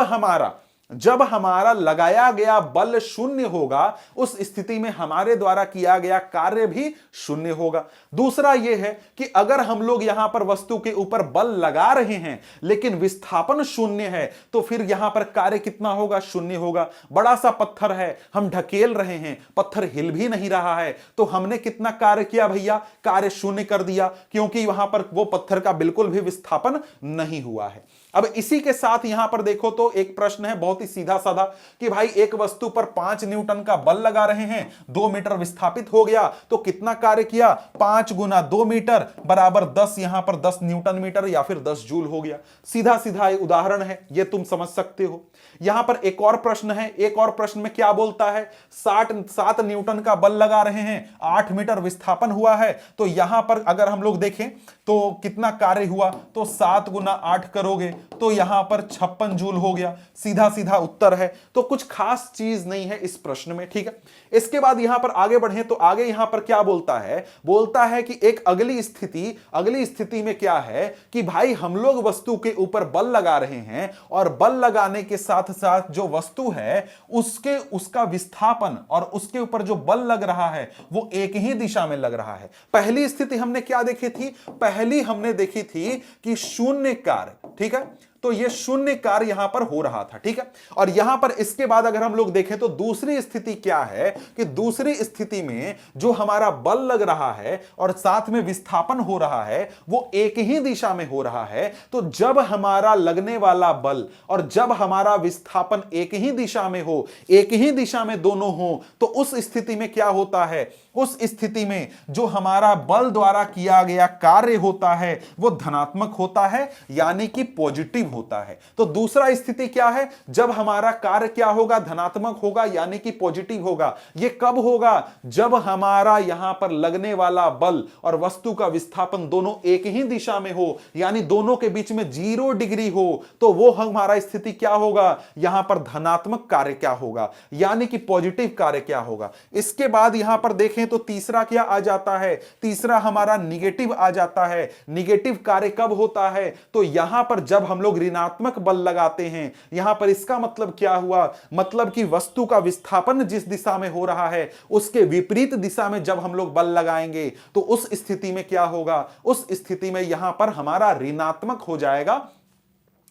हमारा लगाया गया बल 0 होगा, उस स्थिति में हमारे द्वारा किया गया कार्य भी 0 होगा। दूसरा यह है कि अगर हम लोग यहां पर वस्तु के ऊपर बल लगा रहे हैं लेकिन विस्थापन 0 है तो फिर यहां पर कार्य कितना होगा, 0 होगा। बड़ा सा पत्थर है, हम ढकेल रहे हैं, पत्थर हिल भी नहीं रहा है, तो हमने कितना कार्य किया भैया, कार्य 0 कर दिया, क्योंकि वहां पर वो पत्थर का बिल्कुल भी विस्थापन नहीं हुआ है। अब इसी के साथ यहां पर देखो तो एक प्रश्न है बहुत ही सीधा साधा कि भाई एक वस्तु पर 5 न्यूटन का बल लगा रहे हैं, 2 मीटर विस्थापित हो गया, तो कितना कार्य किया, 5 गुना 2 मीटर बराबर 10, यहां पर 10 न्यूटन मीटर या फिर 10 जूल हो गया। सीधा सीधा एक उदाहरण है, यह तुम समझ सकते हो। यहां पर एक और प्रश्न है, एक और प्रश्न में क्या बोलता है, 7 न्यूटन का बल लगा रहे हैं, 8 मीटर विस्थापन हुआ है, तो यहां पर अगर हम लोग देखें तो कितना कार्य हुआ, तो 7 गुना 8 करोगे तो यहां पर 56 जूल हो गया। सीधा सीधा उत्तर है, तो कुछ खास चीज नहीं है इस प्रश्न में, ठीक है। इसके बाद यहां पर आगे बढ़े तो आगे यहां पर क्या बोलता है कि एक अगली स्थिति में क्या है कि भाई हम लोग वस्तु के ऊपर बल लगा रहे हैं और बल लगाने के साथ साथ जो वस्तु है उसका विस्थापन और उसके ऊपर जो बल लग रहा है वो एक ही दिशा में लग रहा है। पहली स्थिति हमने क्या देखी थी? पहली हमने देखी थी कि शून्य कार्य, ठीक है, तो ये शून्य कार्य यहां पर हो रहा था, ठीक है। और यहां पर इसके बाद अगर हम लोग देखें तो दूसरी स्थिति क्या है कि दूसरी स्थिति में जो हमारा बल लग रहा है और साथ में विस्थापन हो रहा है वो एक ही दिशा में हो रहा है। तो जब हमारा लगने वाला बल और जब हमारा विस्थापन एक ही दिशा में हो, एक ही दिशा में दोनों हो, तो उस स्थिति में क्या होता है? उस स्थिति में जो हमारा बल द्वारा किया गया कार्य होता है वो धनात्मक होता है, यानी कि पॉजिटिव होता है। तो दूसरा स्थिति क्या है? जब हमारा कार्य क्या होगा? धनात्मक होगा, यानी कि पॉजिटिव होगा। ये कब होगा? जब हमारा यहां पर लगने वाला बल और वस्तु का विस्थापन दोनों एक ही दिशा में हो, यानी दोनों के बीच में 0 डिग्री हो, तो वो हमारा स्थिति क्या होगा? यहां पर धनात्मक कार्य क्या होगा, यानी कि पॉजिटिव कार्य क्या होगा। इसके बाद यहां पर देखें तो तीसरा क्या आ जाता है? तीसरा हमारा निगेटिव आ जाता है। निगेटिव कार्य कब होता है? तो यहां पर जब हम लोग ऋणात्मक बल लगाते हैं, यहां पर इसका मतलब क्या हुआ? मतलब कि वस्तु का विस्थापन जिस दिशा में हो रहा है उसके विपरीत दिशा में जब हम लोग बल लगाएंगे तो उस स्थिति में क्या होगा? उस स्थिति में यहां पर हमारा ऋणात्मक हो जाएगा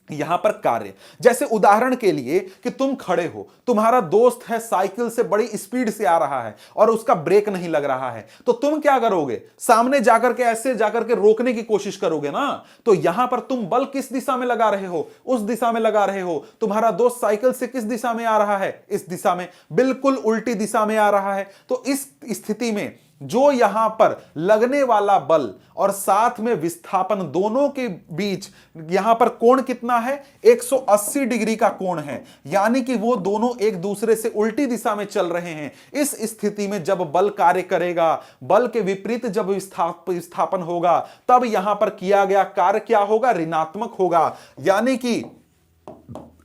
यहां पर कार्य। जैसे उदाहरण के लिए कि तुम खड़े हो, तुम्हारा दोस्त है साइकिल से बड़ी स्पीड से आ रहा है और उसका ब्रेक नहीं लग रहा है, तो तुम क्या करोगे? सामने जाकर के ऐसे जाकर के रोकने की कोशिश करोगे ना। तो यहां पर तुम बल किस दिशा में लगा रहे हो? उस दिशा में लगा रहे हो। तुम्हारा दोस्त साइकिल से किस दिशा में आ रहा है? इस दिशा में, बिल्कुल उल्टी दिशा में आ रहा है। तो इस स्थिति में जो यहां पर लगने वाला बल और साथ में विस्थापन दोनों के बीच यहां पर कोण कितना है? 180 डिग्री का कोण है, यानी कि वो दोनों एक दूसरे से उल्टी दिशा में चल रहे हैं। इस स्थिति में जब बल कार्य करेगा, बल के विपरीत जब विस्थापन होगा, तब यहां पर किया गया कार्य क्या होगा? ऋणात्मक होगा, यानी कि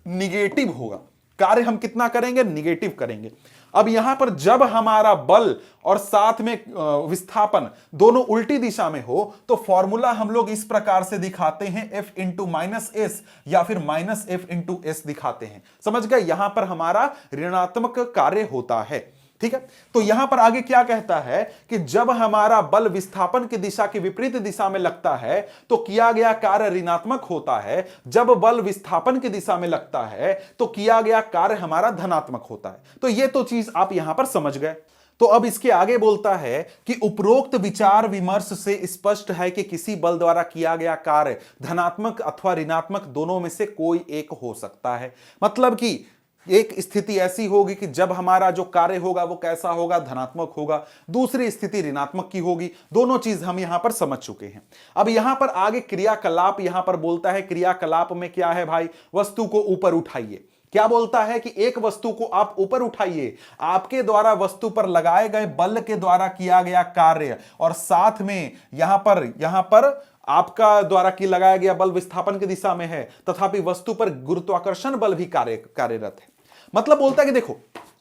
निगेटिव होगा। कार्य हम कितना करेंगे? निगेटिव करेंगे। अब यहां पर जब हमारा बल और साथ में विस्थापन दोनों उल्टी दिशा में हो, तो फॉर्मूला हम लोग इस प्रकार से दिखाते हैं, F इंटू माइनस एस या फिर माइनस F इंटू एस दिखाते हैं। समझ गए? यहां पर हमारा ऋणात्मक कार्य होता है, ठीक है। तो यहां पर आगे क्या कहता है कि जब हमारा बल विस्थापन की दिशा के विपरीत दिशा में लगता है तो किया गया कार्य ऋणात्मक होता है। जब बल विस्थापन की दिशा में लगता है तो किया गया कार्य हमारा धनात्मक होता है। तो ये तो चीज आप यहां पर समझ गए। तो अब इसके आगे बोलता है कि उपरोक्त विचार विमर्श से स्पष्ट है कि किसी बल द्वारा किया गया कार्य धनात्मक अथवा ऋणात्मक दोनों में से कोई एक हो सकता है। मतलब कि एक स्थिति ऐसी होगी कि जब हमारा जो कार्य होगा वो कैसा होगा? धनात्मक होगा। दूसरी स्थिति ऋणात्मक की होगी। दोनों चीज हम यहां पर समझ चुके हैं। अब यहां पर आगे क्रियाकलाप यहां पर बोलता है। क्रियाकलाप में क्या है भाई? वस्तु को ऊपर उठाइए। क्या बोलता है कि एक वस्तु को आप ऊपर उठाइए, आपके द्वारा वस्तु पर लगाए गए बल के द्वारा किया गया कार्य और साथ में यहां पर आपका द्वारा की लगाया गया बल विस्थापन की दिशा में है, तथापि वस्तु पर गुरुत्वाकर्षण बल भी कार्यरत है। मतलब बोलता है कि देखो,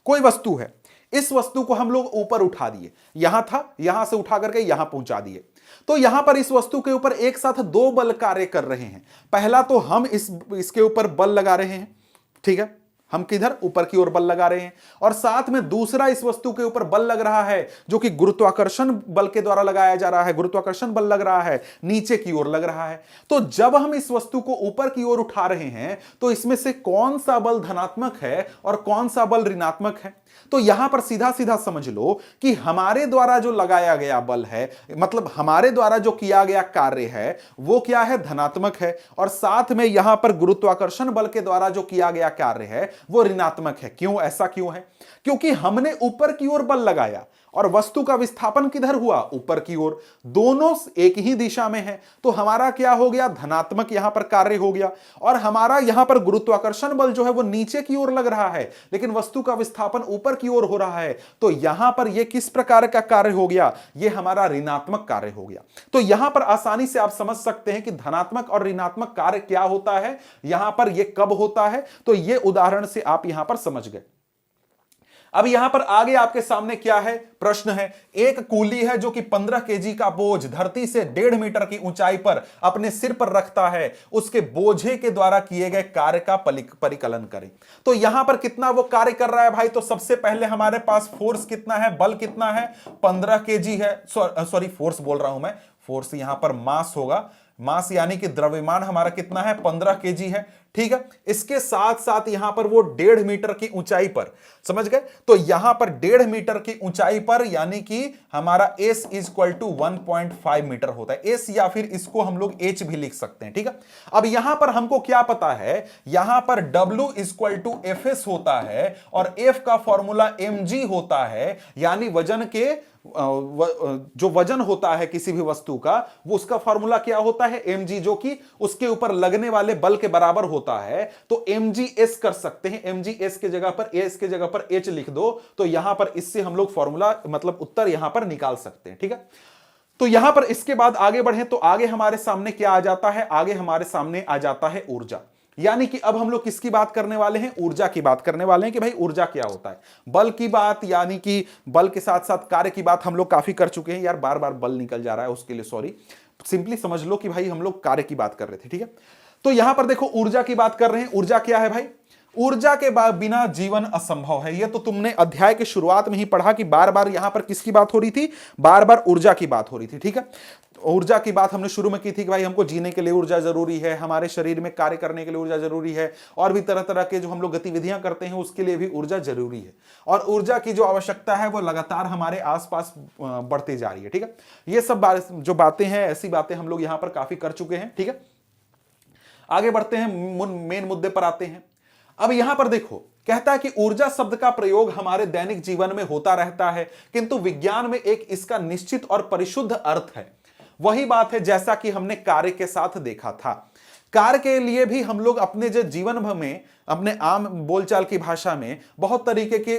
कोई वस्तु है, इस वस्तु को हम लोग ऊपर उठा दिए, यहां था, यहां से उठा करके यहां पहुंचा दिए। तो यहां पर इस वस्तु के ऊपर एक साथ 2 बल कार्य कर रहे हैं। पहला तो हम इसके ऊपर बल लगा रहे हैं, ठीक है, हम किधर? ऊपर की ओर बल लगा रहे हैं। और साथ में दूसरा इस वस्तु के ऊपर बल लग रहा है जो कि गुरुत्वाकर्षण बल के द्वारा लगाया जा रहा है। गुरुत्वाकर्षण बल लग रहा है, नीचे की ओर लग रहा है। तो जब हम इस वस्तु को ऊपर की ओर उठा रहे हैं तो इसमें से कौन सा बल धनात्मक है और कौन सा बल ऋणात्मक है? तो यहां पर सीधा सीधा समझ लो कि हमारे द्वारा जो लगाया गया बल है, मतलब हमारे द्वारा जो किया गया कार्य है, वो क्या है? धनात्मक है। और साथ में यहां पर गुरुत्वाकर्षण बल के द्वारा जो किया गया कार्य है वो ऋणात्मक है। क्यों? ऐसा क्यों है? क्योंकि हमने ऊपर की ओर बल लगाया और वस्तु का विस्थापन किधर हुआ? ऊपर की ओर। दोनों एक ही दिशा में है, तो हमारा क्या हो गया? धनात्मक यहां पर कार्य हो गया। और हमारा यहां पर गुरुत्वाकर्षण बल जो है वो नीचे की ओर लग रहा है, लेकिन वस्तु का विस्थापन ऊपर की ओर हो रहा है। तो यहां पर यह किस प्रकार का कार्य हो गया? यह हमारा ऋणात्मक कार्य हो गया। तो यहां पर आसानी से आप समझ सकते हैं कि धनात्मक और ऋणात्मक कार्य क्या होता है, यहां पर यह कब होता है। तो यह उदाहरण से आप यहां पर समझ गए। अब यहां पर आगे आपके सामने क्या है, प्रश्न है। एक कूली है जो कि 15 केजी का बोझ धरती से 1.5 मीटर की ऊंचाई पर अपने सिर पर रखता है, उसके बोझे के द्वारा किए गए कार्य का परिकलन करें। तो यहां पर कितना वो कार्य कर रहा है भाई, तो सबसे पहले हमारे पास फोर्स कितना है, बल कितना है, 15 केजी है। सॉरी फोर्स बोल रहा हूं मैं, फोर्स यहां पर मास होगा, मास यानी कि द्रव्यमान हमारा कितना है, 15 केजी है, ठीक है। इसके साथ साथ यहां पर वो 1.5 मीटर की ऊंचाई पर, समझ गए, तो यहां पर 1.5 मीटर की ऊंचाई पर यानी कि हमारा S is equal to 1.5 metre होता है, एस, या फिर इसको हम लोग एच भी लिख सकते हैं, ठीक है। अब यहां पर हमको क्या पता है, यहां पर W is equal to F S होता है और एफ का फॉर्मूला mg होता है, यानी वजन के जो वजन होता है किसी भी वस्तु का, वो उसका फॉर्मूला क्या होता है, mg, जो कि उसके ऊपर लगने वाले बल के बराबर होता है। तो mgs कर सकते हैं, mgs के जगह पर s के जगह पर h लिख दो, तो यहां पर इससे हम लोग फॉर्मूला मतलब उत्तर यहां पर निकाल सकते हैं, ठीक है। तो यहां पर इसके बाद आगे बढ़े तो आगे हमारे सामने क्या आ जाता है, आगे हमारे सामने आ जाता है ऊर्जा। यानी कि अब हम लोग किसकी बात करने वाले हैं, ऊर्जा की बात करने वाले हैं कि भाई ऊर्जा क्या होता है। बल की बात, यानी कि बल के साथ साथ कार्य की बात हम लोग काफी कर चुके हैं। यार बार बार बल निकल जा रहा है, उसके लिए सॉरी, सिंपली समझ लो कि भाई हम लोग कार्य की बात कर रहे थे, ठीक है। तो यहां पर देखो ऊर्जा की बात कर रहे हैं। ऊर्जा क्या है भाई, ऊर्जा के बिना जीवन असंभव है। यह तो तुमने अध्याय के शुरुआत में ही पढ़ा कि बार बार यहां पर किसकी बात हो रही थी, बार बार ऊर्जा की बात हो रही थी, ठीक है। ऊर्जा की बात हमने शुरू में की थी कि भाई हमको जीने के लिए ऊर्जा जरूरी है, हमारे शरीर में कार्य करने के लिए ऊर्जा जरूरी है, और भी तरह तरह के जो हम लोग गतिविधियां करते हैं उसके लिए भी ऊर्जा जरूरी है। और ऊर्जा की जो आवश्यकता है वो लगातार हमारे आसपास बढ़ती जा रही है, ठीक है। ये सब जो बातें हैं, ऐसी बातें हम लोग यहां पर काफी कर चुके हैं, ठीक है। आगे बढ़ते हैं, मेन मुद्दे पर आते हैं। अब यहां पर देखो, कहता है कि ऊर्जा शब्द का प्रयोग हमारे दैनिक जीवन में होता रहता है, किंतु विज्ञान में एक इसका निश्चित और परिशुद्ध अर्थ है। वही बात है जैसा कि हमने कार्य के साथ देखा था। कार्य के लिए भी हम लोग अपने जो जीवन भर में, अपने आम बोलचाल की भाषा में बहुत तरीके के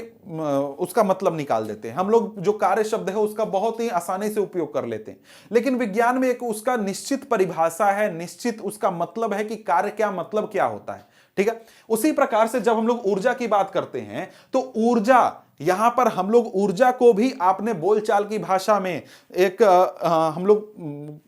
उसका मतलब निकाल देते हैं। हम लोग जो कार्य शब्द है उसका बहुत ही आसानी से उपयोग कर लेते हैं, लेकिन विज्ञान में एक उसका निश्चित परिभाषा है, निश्चित उसका मतलब है कि कार्य क्या मतलब क्या होता है, ठीक है। उसी प्रकार से जब हम लोग ऊर्जा की बात करते हैं तो ऊर्जा, यहां पर हम लोग ऊर्जा को भी आपने बोलचाल की भाषा में एक हम लोग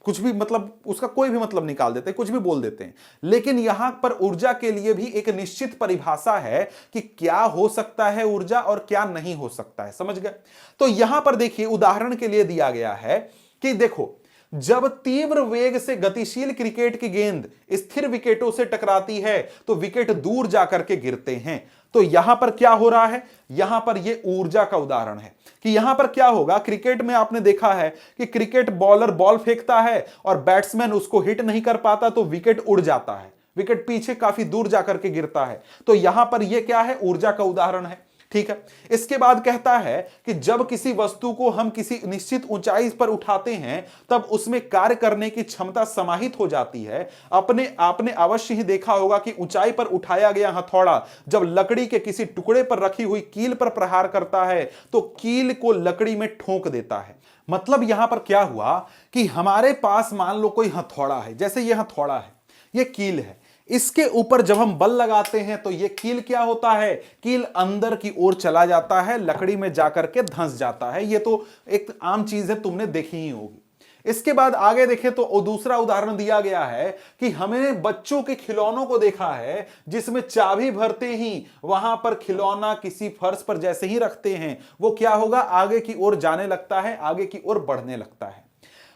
कुछ भी मतलब उसका कोई भी मतलब निकाल देते हैं, कुछ भी बोल देते हैं, लेकिन यहां पर ऊर्जा के लिए भी एक निश्चित परिभाषा है कि क्या हो सकता है ऊर्जा और क्या नहीं हो सकता है, समझ गए। तो यहां पर देखिए उदाहरण के लिए दिया गया है कि देखो, जब तीव्र वेग से गतिशील क्रिकेट की गेंद स्थिर विकेटों से टकराती है तो विकेट दूर जाकर के गिरते हैं। तो यहां पर क्या हो रहा है, यहां पर यह ऊर्जा का उदाहरण है कि यहां पर क्या होगा। क्रिकेट में आपने देखा है कि क्रिकेट बॉलर बॉल फेंकता है और बैट्समैन उसको हिट नहीं कर पाता तो विकेट उड़ जाता है, विकेट पीछे काफी दूर जाकर के गिरता है। तो यहां पर यह क्या है, ऊर्जा का उदाहरण है, ठीक है। इसके बाद कहता है कि जब किसी वस्तु को हम किसी निश्चित ऊंचाई पर उठाते हैं तब उसमें कार्य करने की क्षमता समाहित हो जाती है। आपने अवश्य ही देखा होगा कि ऊंचाई पर उठाया गया हथौड़ा जब लकड़ी के किसी टुकड़े पर रखी हुई कील पर प्रहार करता है तो कील को लकड़ी में ठोक देता है। मतलब यहां पर क्या हुआ कि हमारे पास मान लो कोई हथौड़ा है, जैसे यह हथौड़ा है, यह कील है, इसके ऊपर जब हम बल लगाते हैं तो यह कील क्या होता है, कील अंदर की ओर चला जाता है, लकड़ी में जाकर के धंस जाता है। यह तो एक आम चीज है, तुमने देखी ही होगी। इसके बाद आगे देखें तो दूसरा उदाहरण दिया गया है कि हमें बच्चों के खिलौनों को देखा है जिसमें चाबी भरते ही वहां पर खिलौना किसी फर्श पर जैसे ही रखते हैं वो क्या होगा, आगे की ओर जाने लगता है, आगे की ओर बढ़ने लगता है।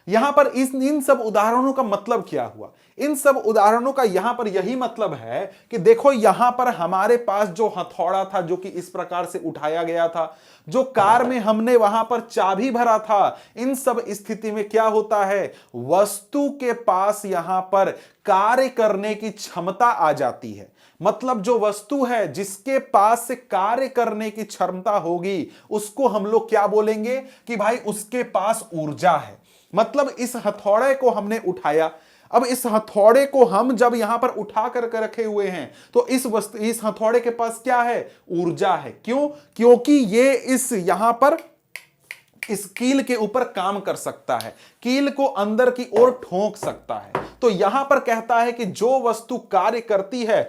यहां पर इन सब उदाहरणों का मतलब क्या हुआ, इन सब उदाहरणों का यहां पर यही मतलब है कि देखो यहां पर हमारे पास जो हथौड़ा था जो कि इस प्रकार से उठाया गया था, जो कार में हमने वहां पर चाबी भरा था, इन सब स्थिति में क्या होता है, वस्तु के पास यहां पर कार्य करने की क्षमता आ जाती है। मतलब जो वस्तु है जिसके पास से कार्य करने की क्षमता होगी उसको हम लोग क्या बोलेंगे कि भाई उसके पास ऊर्जा है। मतलब इस हथौड़े को हमने उठाया, अब इस हथौड़े को हम जब यहां पर उठा कर रखे हुए हैं तो इस हथौड़े के पास क्या है, ऊर्जा है। क्यों, क्योंकि ये इस यहां पर इस कील के ऊपर काम कर सकता है, कील को अंदर की ओर ठोक सकता है। तो यहां पर कहता है कि जो वस्तु कार्य करती है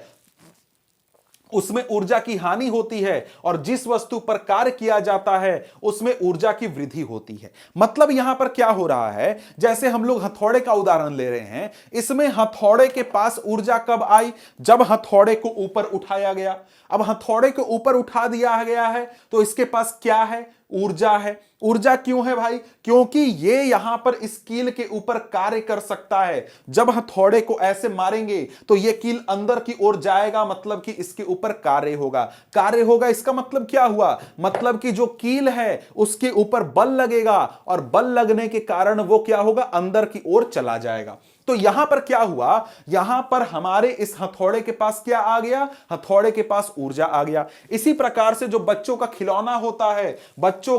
उसमें ऊर्जा की हानि होती है, और जिस वस्तु पर कार्य किया जाता है उसमें ऊर्जा की वृद्धि होती है। मतलब यहां पर क्या हो रहा है, जैसे हम लोग हथौड़े का उदाहरण ले रहे हैं, इसमें हथौड़े के पास ऊर्जा कब आई, जब हथौड़े को ऊपर उठाया गया। अब हथौड़े को ऊपर उठा दिया गया है तो इसके पास क्या है, ऊर्जा है। ऊर्जा क्यों है भाई, क्योंकि ये यहां पर इस कील के ऊपर कार्य कर सकता है। जब हथौड़े को ऐसे मारेंगे तो ये कील अंदर की ओर जाएगा, मतलब कि इसके ऊपर कार्य होगा। कार्य होगा इसका मतलब क्या हुआ, मतलब कि जो कील है उसके ऊपर बल लगेगा, और बल लगने के कारण वो क्या होगा, अंदर की ओर चला जाएगा। तो यहां पर क्या हुआ, यहां पर हमारे इस हथौड़े के पास क्या आ गया, हथौड़े के पास ऊर्जा आ गया। इसी प्रकार से जो बच्चों का खिलौना होता है, बच्चों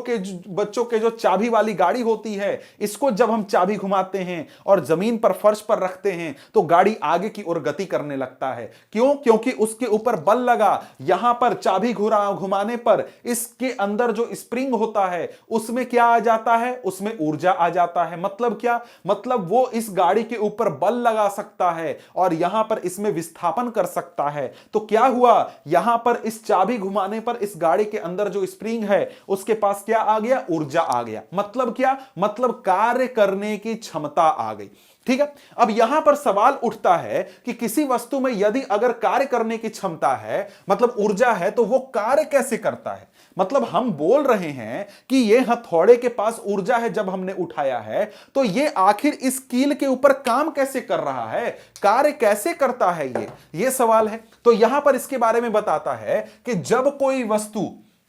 के जो चाबी वाली गाड़ी होती है, इसको जब हम चाबी घुमाते हैं और जमीन पर, फर्श पर रखते हैं तो गाड़ी आगे की ओर गति करने लगता है। क्यों, क्योंकि उसके ऊपर बल लगा। यहां पर चाबी घुमाने पर इसके अंदर जो स्प्रिंग होता है उसमें क्या आ जाता है, उसमें ऊर्जा आ जाता है। मतलब क्या, मतलब वो इस गाड़ी के ऊपर बल लगा सकता है और यहां पर इसमें विस्थापन कर सकता है। तो क्या हुआ, यहां पर इस चाबी घुमाने पर इस गाड़ी के अंदर जो स्प्रिंग है उसके पास क्या आ गया, ऊर्जा आ गया। मतलब क्या, मतलब कार्य करने की क्षमता आ गई। ठीक है। अब यहां पर सवाल उठता है कि किसी वस्तु में यदि अगर कार्य करने की क्षमता है, मतलब ऊर्जा है, तो वो कार्य कैसे करता है। मतलब हम बोल रहे हैं कि ये हथौड़े के पास ऊर्जा है, जब हमने उठाया है तो ये आखिर इस कील के ऊपर काम कैसे कर रहा है, कार्य कैसे करता है, ये सवाल है। तो यहां पर इसके बारे में बताता है कि जब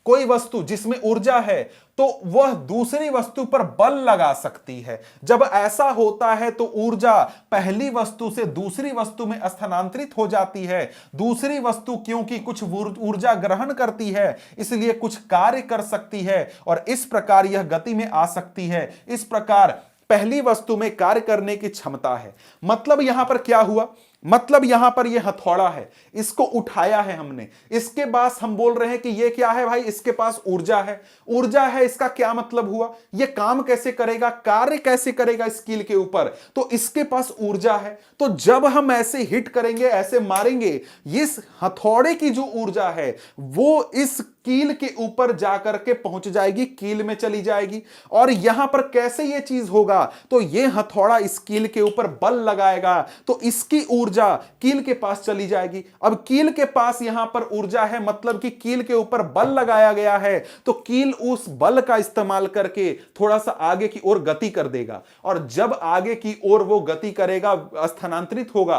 कोई वस्तु जिसमें ऊर्जा है तो वह दूसरी वस्तु पर बल लगा सकती है। जब ऐसा होता है तो ऊर्जा पहली वस्तु से दूसरी वस्तु में स्थानांतरित हो जाती है। दूसरी वस्तु क्योंकि कुछ ऊर्जा ग्रहण करती है इसलिए कुछ कार्य कर सकती है और इस प्रकार यह गति में आ सकती है। इस प्रकार पहली वस्तु में कार्य करने की क्षमता है। मतलब यहां पर क्या हुआ, मतलब यहां पर यह हथौड़ा है, इसको उठाया है हमने, इसके बाद हम बोल रहे हैं कि यह क्या है भाई, इसके पास ऊर्जा है। ऊर्जा है, इसका क्या मतलब हुआ, यह काम कैसे करेगा, कार्य कैसे करेगा इस कील के ऊपर, तो इसके पास ऊर्जा है। तो जब हम ऐसे हिट करेंगे, ऐसे मारेंगे, इस हथौड़े की जो ऊर्जा है वो इस कील के ऊपर जाकर के पहुंच जाएगी, कील में चली जाएगी। और यहां पर कैसे यह चीज होगा, तो यह हथौड़ा इस कील के ऊपर बल लगाएगा तो इसकी ऊर्जा कील के पास चली जाएगी। अब कील के पास यहां पर ऊर्जा है, मतलब कि कील के ऊपर बल लगाया गया है, तो कील उस बल का इस्तेमाल करके थोड़ा सा आगे की ओर गति कर देगा। और जब आगे की ओर वो गति करेगा, स्थानांतरित होगा,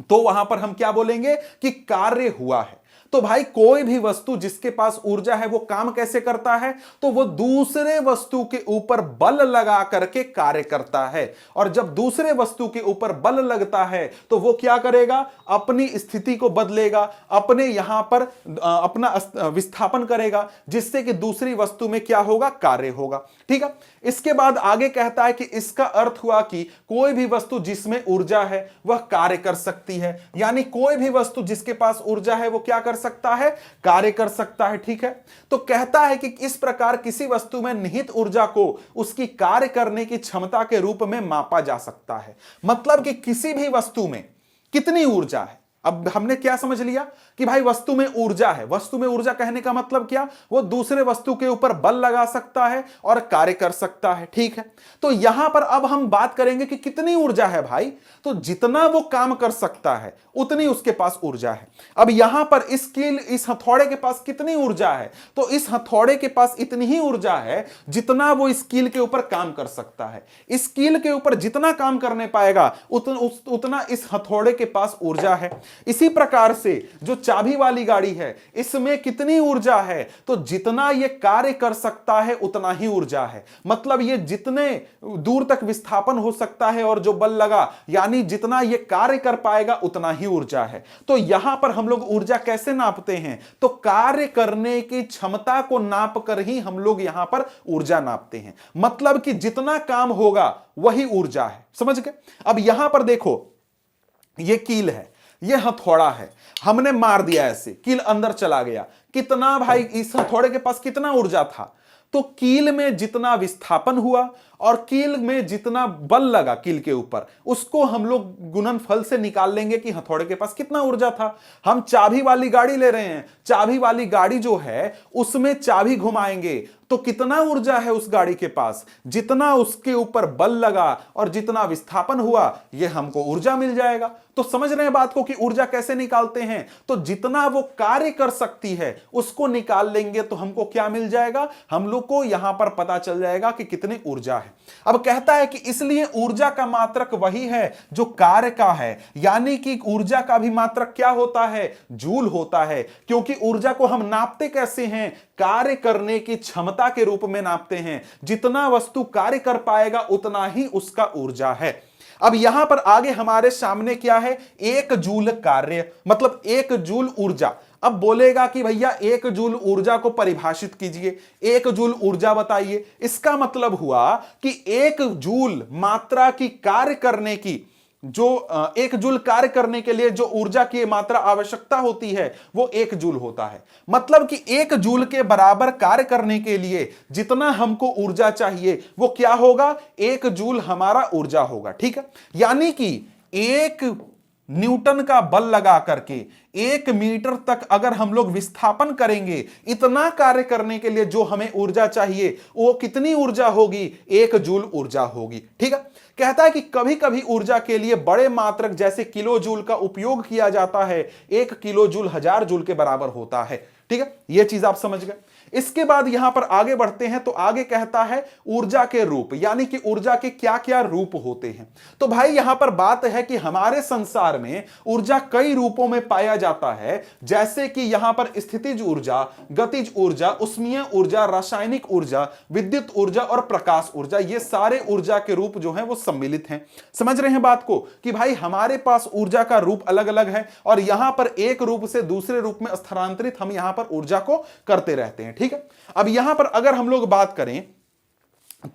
तो वहां पर हम क्या बोलेंगे कि कार्य हुआ है। तो भाई कोई भी वस्तु जिसके पास ऊर्जा है वो काम कैसे करता है, तो वो दूसरे वस्तु के ऊपर बल लगा करके कार्य करता है। और जब दूसरे वस्तु के ऊपर बल लगता है तो वो क्या करेगा, अपनी स्थिति को बदलेगा, अपने यहां पर अपना विस्थापन करेगा, जिससे कि दूसरी वस्तु में क्या होगा, कार्य होगा। ठीक है। इसके बाद आगे कहता है कि इसका अर्थ हुआ कि कोई भी वस्तु जिसमें ऊर्जा है वह कार्य कर सकती है। यानी कोई भी वस्तु जिसके पास ऊर्जा है वो क्या कर सकता है, कार्य कर सकता है। ठीक है। तो कहता है कि इस प्रकार किसी वस्तु में निहित ऊर्जा को उसकी कार्य करने की क्षमता के रूप में मापा जा सकता है। मतलब कि किसी भी वस्तु में कितनी ऊर्जा है। अब हमने क्या समझ लिया कि भाई वस्तु में ऊर्जा है। वस्तु में ऊर्जा कहने का मतलब क्या, वो दूसरे वस्तु के ऊपर बल लगा सकता है और कार्य कर सकता है। ठीक है। तो यहां पर अब हम बात करेंगे कि कितनी ऊर्जा है भाई, तो जितना वो काम कर सकता है उतनी उसके पास ऊर्जा है। अब यहां पर इस हथौड़े के पास कितनी ऊर्जा है, तो इस हथौड़े के पास इतनी ही ऊर्जा है जितना वो इस कील के ऊपर काम कर सकता है। इस कील के ऊपर जितना काम करने पाएगा उतना इस हथौड़े के पास ऊर्जा है। इसी प्रकार से जो चाबी वाली गाड़ी है इसमें कितनी ऊर्जा है, तो जितना ये कार्य कर सकता है उतना ही ऊर्जा है। मतलब ये जितने दूर तक विस्थापन हो सकता है और जो बल लगा, यानी जितना ये कार्य कर पाएगा उतना ही ऊर्जा है। तो यहां पर हम लोग ऊर्जा कैसे नापते हैं, तो कार्य करने की क्षमता को नाप कर ही हम लोग यहां पर ऊर्जा नापते हैं। मतलब कि जितना काम होगा वही ऊर्जा है। समझ गए। अब यहां पर देखो, ये कील है, ये हथौड़ा है, हमने मार दिया ऐसे, कील अंदर चला गया। कितना भाई इस हथौड़े के पास कितना ऊर्जा था, तो कील में जितना विस्थापन हुआ और कील में जितना बल लगा कील के ऊपर उसको हम लोग गुणनफल से निकाल लेंगे कि हथौड़े के पास कितना ऊर्जा था। हम चाबी वाली गाड़ी ले रहे हैं, चाबी वाली गाड़ी जो है उसमें चाबी घुमाएंगे तो कितना ऊर्जा है उस गाड़ी के पास, जितना उसके ऊपर बल लगा और जितना विस्थापन हुआ ये हमको ऊर्जा मिल जाएगा। तो समझ रहे हैं बात को कि ऊर्जा कैसे निकालते हैं। तो जितना वो कार्य कर सकती है उसको निकाल लेंगे तो हमको क्या मिल जाएगा, हम लोग को यहां पर पता चल जाएगा कि कितनी ऊर्जा है। अब कहता है कि इसलिए ऊर्जा का मात्रक वही है जो कार्य का है, यानी कि ऊर्जा का भी मात्रक क्या होता है, जूल होता है। क्योंकि ऊर्जा को हम नापते कैसे हैं, कार्य करने की क्षमता के रूप में नापते हैं। जितना वस्तु कार्य कर पाएगा उतना ही उसका ऊर्जा है। अब यहां पर आगे हमारे सामने क्या है, एक जूल कार्य मतलब एक जूल ऊर्जा। अब बोलेगा कि भैया एक जूल ऊर्जा को परिभाषित कीजिए, एक जूल ऊर्जा बताइए। इसका मतलब हुआ कि एक जूल मात्रा की कार्य करने की जो एक जूल कार्य करने के लिए जो ऊर्जा की मात्रा आवश्यकता होती है वो एक जूल होता है। मतलब कि एक जूल के बराबर कार्य करने के लिए जितना हमको ऊर्जा चाहिए वो क्या होगा, एक जूल हमारा ऊर्जा होगा। ठीक है, यानी कि एक न्यूटन का बल लगा करके 1 मीटर तक अगर हम लोग विस्थापन करेंगे, इतना कार्य करने के लिए जो हमें ऊर्जा चाहिए वो कितनी ऊर्जा होगी, 1 जूल ऊर्जा होगी। ठीक है, कहता है कि कभी कभी ऊर्जा के लिए बड़े मात्रक जैसे किलो जूल का उपयोग किया जाता है। 1 किलो जूल 1000 जूल के बराबर होता है। ठीक है, यह चीज आप समझ गए। इसके बाद यहां पर आगे बढ़ते हैं तो आगे कहता है ऊर्जा के रूप, यानी कि ऊर्जा के क्या क्या रूप होते हैं। तो भाई यहां पर बात है कि हमारे संसार में ऊर्जा कई रूपों में पाया जाता है, जैसे कि यहां पर स्थितिज ऊर्जा, गतिज ऊर्जा, उष्मीय ऊर्जा, रासायनिक ऊर्जा, विद्युत ऊर्जा और प्रकाश ऊर्जा। ये सारे ऊर्जा के रूप जो हैं वो सम्मिलित हैं। समझ रहे हैं बात को कि भाई हमारे पास ऊर्जा का रूप अलग अलग है और यहां पर एक रूप से दूसरे रूप में स्थानांतरित हम यहां पर ऊर्जा को करते रहते हैं। ठीक है, अब यहां पर अगर हम लोग बात करें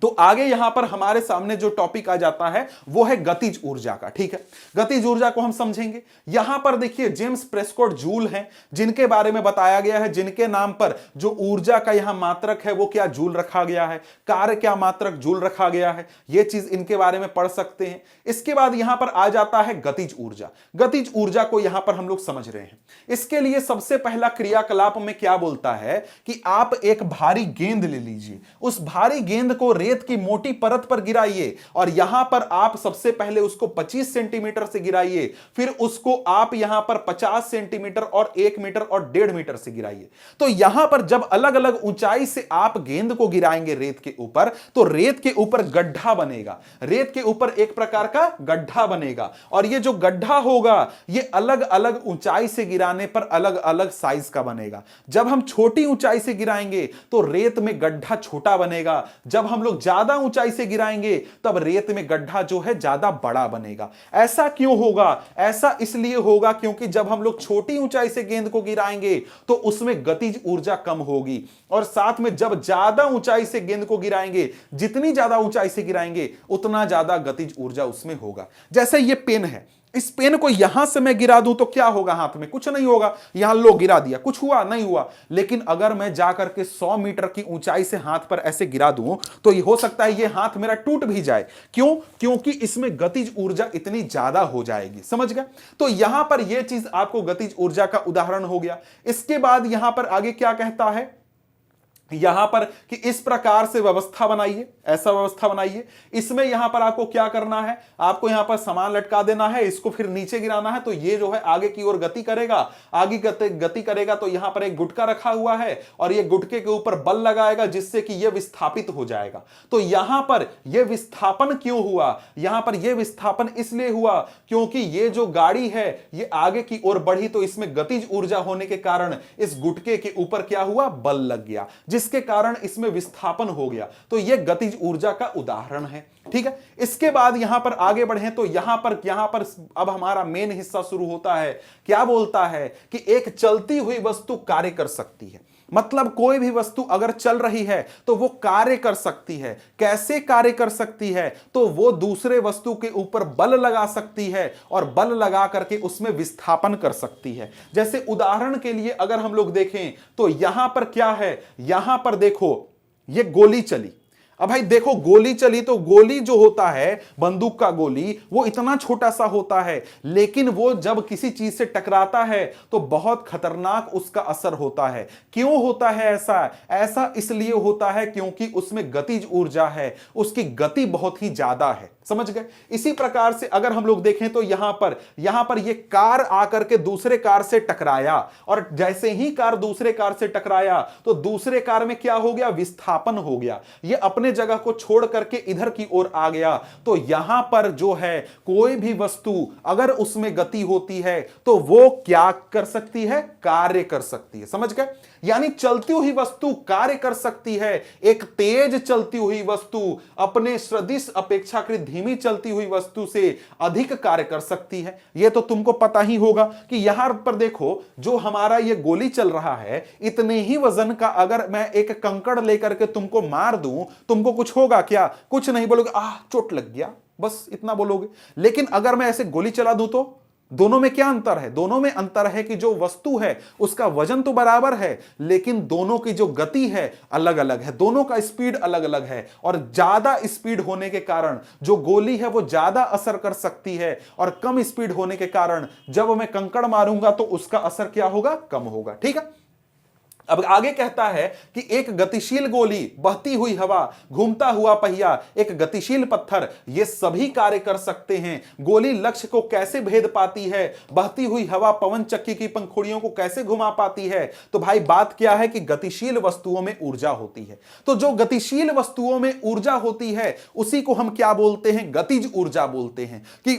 तो आगे यहां पर हमारे सामने जो टॉपिक आ जाता है वो है गतिज ऊर्जा का। ठीक है, गतिज ऊर्जा को हम समझेंगे। यहां पर देखिए जेम्स प्रेस्कॉट जूल हैं जिनके बारे में बताया गया है, जिनके नाम पर जो ऊर्जा का यहां मात्रक है वो क्या जूल रखा गया है, कार्य क्या मात्रक जूल रखा गया है। यह चीज इनके बारे में पढ़ सकते हैं। इसके बाद यहां पर आ जाता है गतिज ऊर्जा। गतिज ऊर्जा को यहां पर हम लोग समझ रहे हैं। इसके लिए सबसे पहला क्रियाकलाप में क्या बोलता है कि आप एक भारी गेंद ले लीजिए, उस भारी गेंद को रेत की मोटी परत पर गिराइए और यहां पर आप सबसे पहले उसको 25 सेंटीमीटर से गिराइए, फिर उसको आप यहां पर 50 सेंटीमीटर और 1 मीटर और 1.5 मीटर से गिराइए। तो यहां पर जब अलग अलग ऊंचाई से आप गेंद को गिराएंगे रेत के ऊपर तो रेत के ऊपर गड्ढा बनेगा, रेत के ऊपर एक प्रकार का गड्ढा बनेगा और ये जो गड्ढा होगा ये अलग अलग ऊंचाई से गिराने पर अलग अलग साइज का बनेगा। जब हम छोटी ऊंचाई से गिराएंगे तो रेत में गड्ढा छोटा बनेगा, जब हम लोग ज्यादा ऊंचाई से गिराएंगे तब रेत में गड्ढा जो है ज्यादा बड़ा बनेगा। ऐसा क्यों होगा, ऐसा इसलिए होगा क्योंकि जब हम लोग छोटी ऊंचाई से गेंद को गिराएंगे तो उसमें गतिज ऊर्जा कम होगी और साथ में जब ज्यादा ऊंचाई से गेंद को गिराएंगे, जितनी ज्यादा ऊंचाई से गिराएंगे उतना ज्यादा गतिज ऊर्जा उसमें होगा। जैसे ये पेन है, इस पेन को यहां से मैं गिरा दूं तो क्या होगा, हाथ में कुछ नहीं होगा। यहां लो गिरा दिया, कुछ हुआ नहीं हुआ। लेकिन अगर मैं जाकर के 100 मीटर की ऊंचाई से हाथ पर ऐसे गिरा दूं तो ये हो सकता है ये हाथ मेरा टूट भी जाए। क्यों? क्योंकि इसमें गतिज ऊर्जा इतनी ज्यादा हो जाएगी। समझ गए? तो यहां पर यह चीज आपको गतिज ऊर्जा का उदाहरण हो गया। इसके बाद यहां पर आगे क्या कहता है, यहां पर कि इस प्रकार से व्यवस्था बनाइए, ऐसा व्यवस्था बनाइए। इसमें यहां पर आपको क्या करना है, आपको यहां पर सामान लटका देना है, इसको फिर नीचे गिराना है तो ये जो है आगे की ओर गति करेगा। आगे गति करेगा तो यहां पर एक गुटका रखा हुआ है और ये गुटके के ऊपर बल लगाएगा जिससे कि यह विस्थापित हो जाएगा। तो यहां पर यह विस्थापन क्यों हुआ, यहां पर यह विस्थापन इसलिए हुआ क्योंकि ये जो गाड़ी है ये आगे की ओर बढ़ी तो इसमें गतिज ऊर्जा होने के कारण इस गुटके के ऊपर क्या हुआ, बल लग गया, जिसके कारण इसमें विस्थापन हो गया। तो यह गतिज ऊर्जा का उदाहरण है। ठीक है, इसके बाद यहां पर आगे बढ़े तो यहां पर अब हमारा मेन हिस्सा शुरू होता है। क्या बोलता है कि एक चलती हुई वस्तु कार्य कर सकती है। मतलब कोई भी वस्तु अगर चल रही है तो वो कार्य कर सकती है। कैसे कार्य कर सकती है, तो वो दूसरे वस्तु के ऊपर बल लगा सकती है और बल लगा करके उसमें विस्थापन कर सकती है। जैसे उदाहरण के लिए अगर हम लोग देखें तो यहां पर क्या है, यहां पर देखो ये गोली चली। अब भाई देखो, गोली चली तो गोली जो होता है, बंदूक का गोली, वो इतना छोटा सा होता है, लेकिन वो जब किसी चीज से टकराता है तो बहुत खतरनाक उसका असर होता है। क्यों होता है ऐसा? ऐसा इसलिए होता है क्योंकि उसमें गतिज ऊर्जा है, उसकी गति बहुत ही ज्यादा है। समझ गए? इसी प्रकार से अगर हम लोग देखें तो यहां पर ये कार आकर के दूसरे कार से टकराया, और जैसे ही कार दूसरे कार से टकराया तो दूसरे कार में क्या हो गया? विस्थापन हो गया। ये अपने जगह को छोड़ करके इधर की ओर आ गया। तो यहां पर जो है, कोई भी वस्तु अगर उसमें गति होती है तो वो क्या कर सकती है? कार्य कर सकती है। समझ गए? यानी चलती हुई वस्तु कार्य कर सकती है। एक तेज चलती हुई वस्तु अपने सदिश अपेक्षाकृत धीमी चलती हुई वस्तु से अधिक कार्य कर सकती है। यह तो तुमको पता ही होगा कि यहां पर देखो, जो हमारा ये गोली चल रहा है, इतने ही वजन का अगर मैं एक कंकड़ लेकर के तुमको मार दूं, तुमको कुछ होगा क्या? कुछ नहीं बोलोगे, चोट लग गया, बस इतना बोलोगे। लेकिन अगर मैं ऐसे गोली चला दूं तो दोनों में क्या अंतर है? दोनों में अंतर है कि जो वस्तु है उसका वजन तो बराबर है, लेकिन दोनों की जो गति है अलग अलग है, दोनों का स्पीड अलग अलग है। और ज्यादा स्पीड होने के कारण जो गोली है वो ज्यादा असर कर सकती है, और कम स्पीड होने के कारण जब मैं कंकड़ मारूंगा तो उसका असर क्या होगा? कम होगा। ठीक है। अब आगे कहता है कि एक गतिशील गोली, बहती हुई हवा, घूमता हुआ पहिया, एक गतिशील पत्थर, ये सभी कार्य कर सकते हैं। गोली लक्ष्य को कैसे भेद पाती है? बहती हुई हवा पवन चक्की की पंखुड़ियों को कैसे घुमा पाती है? तो भाई बात क्या है कि गतिशील वस्तुओं में ऊर्जा होती है। तो जो गतिशील वस्तुओं में ऊर्जा होती है उसी को हम क्या बोलते हैं? गतिज ऊर्जा बोलते हैं। कि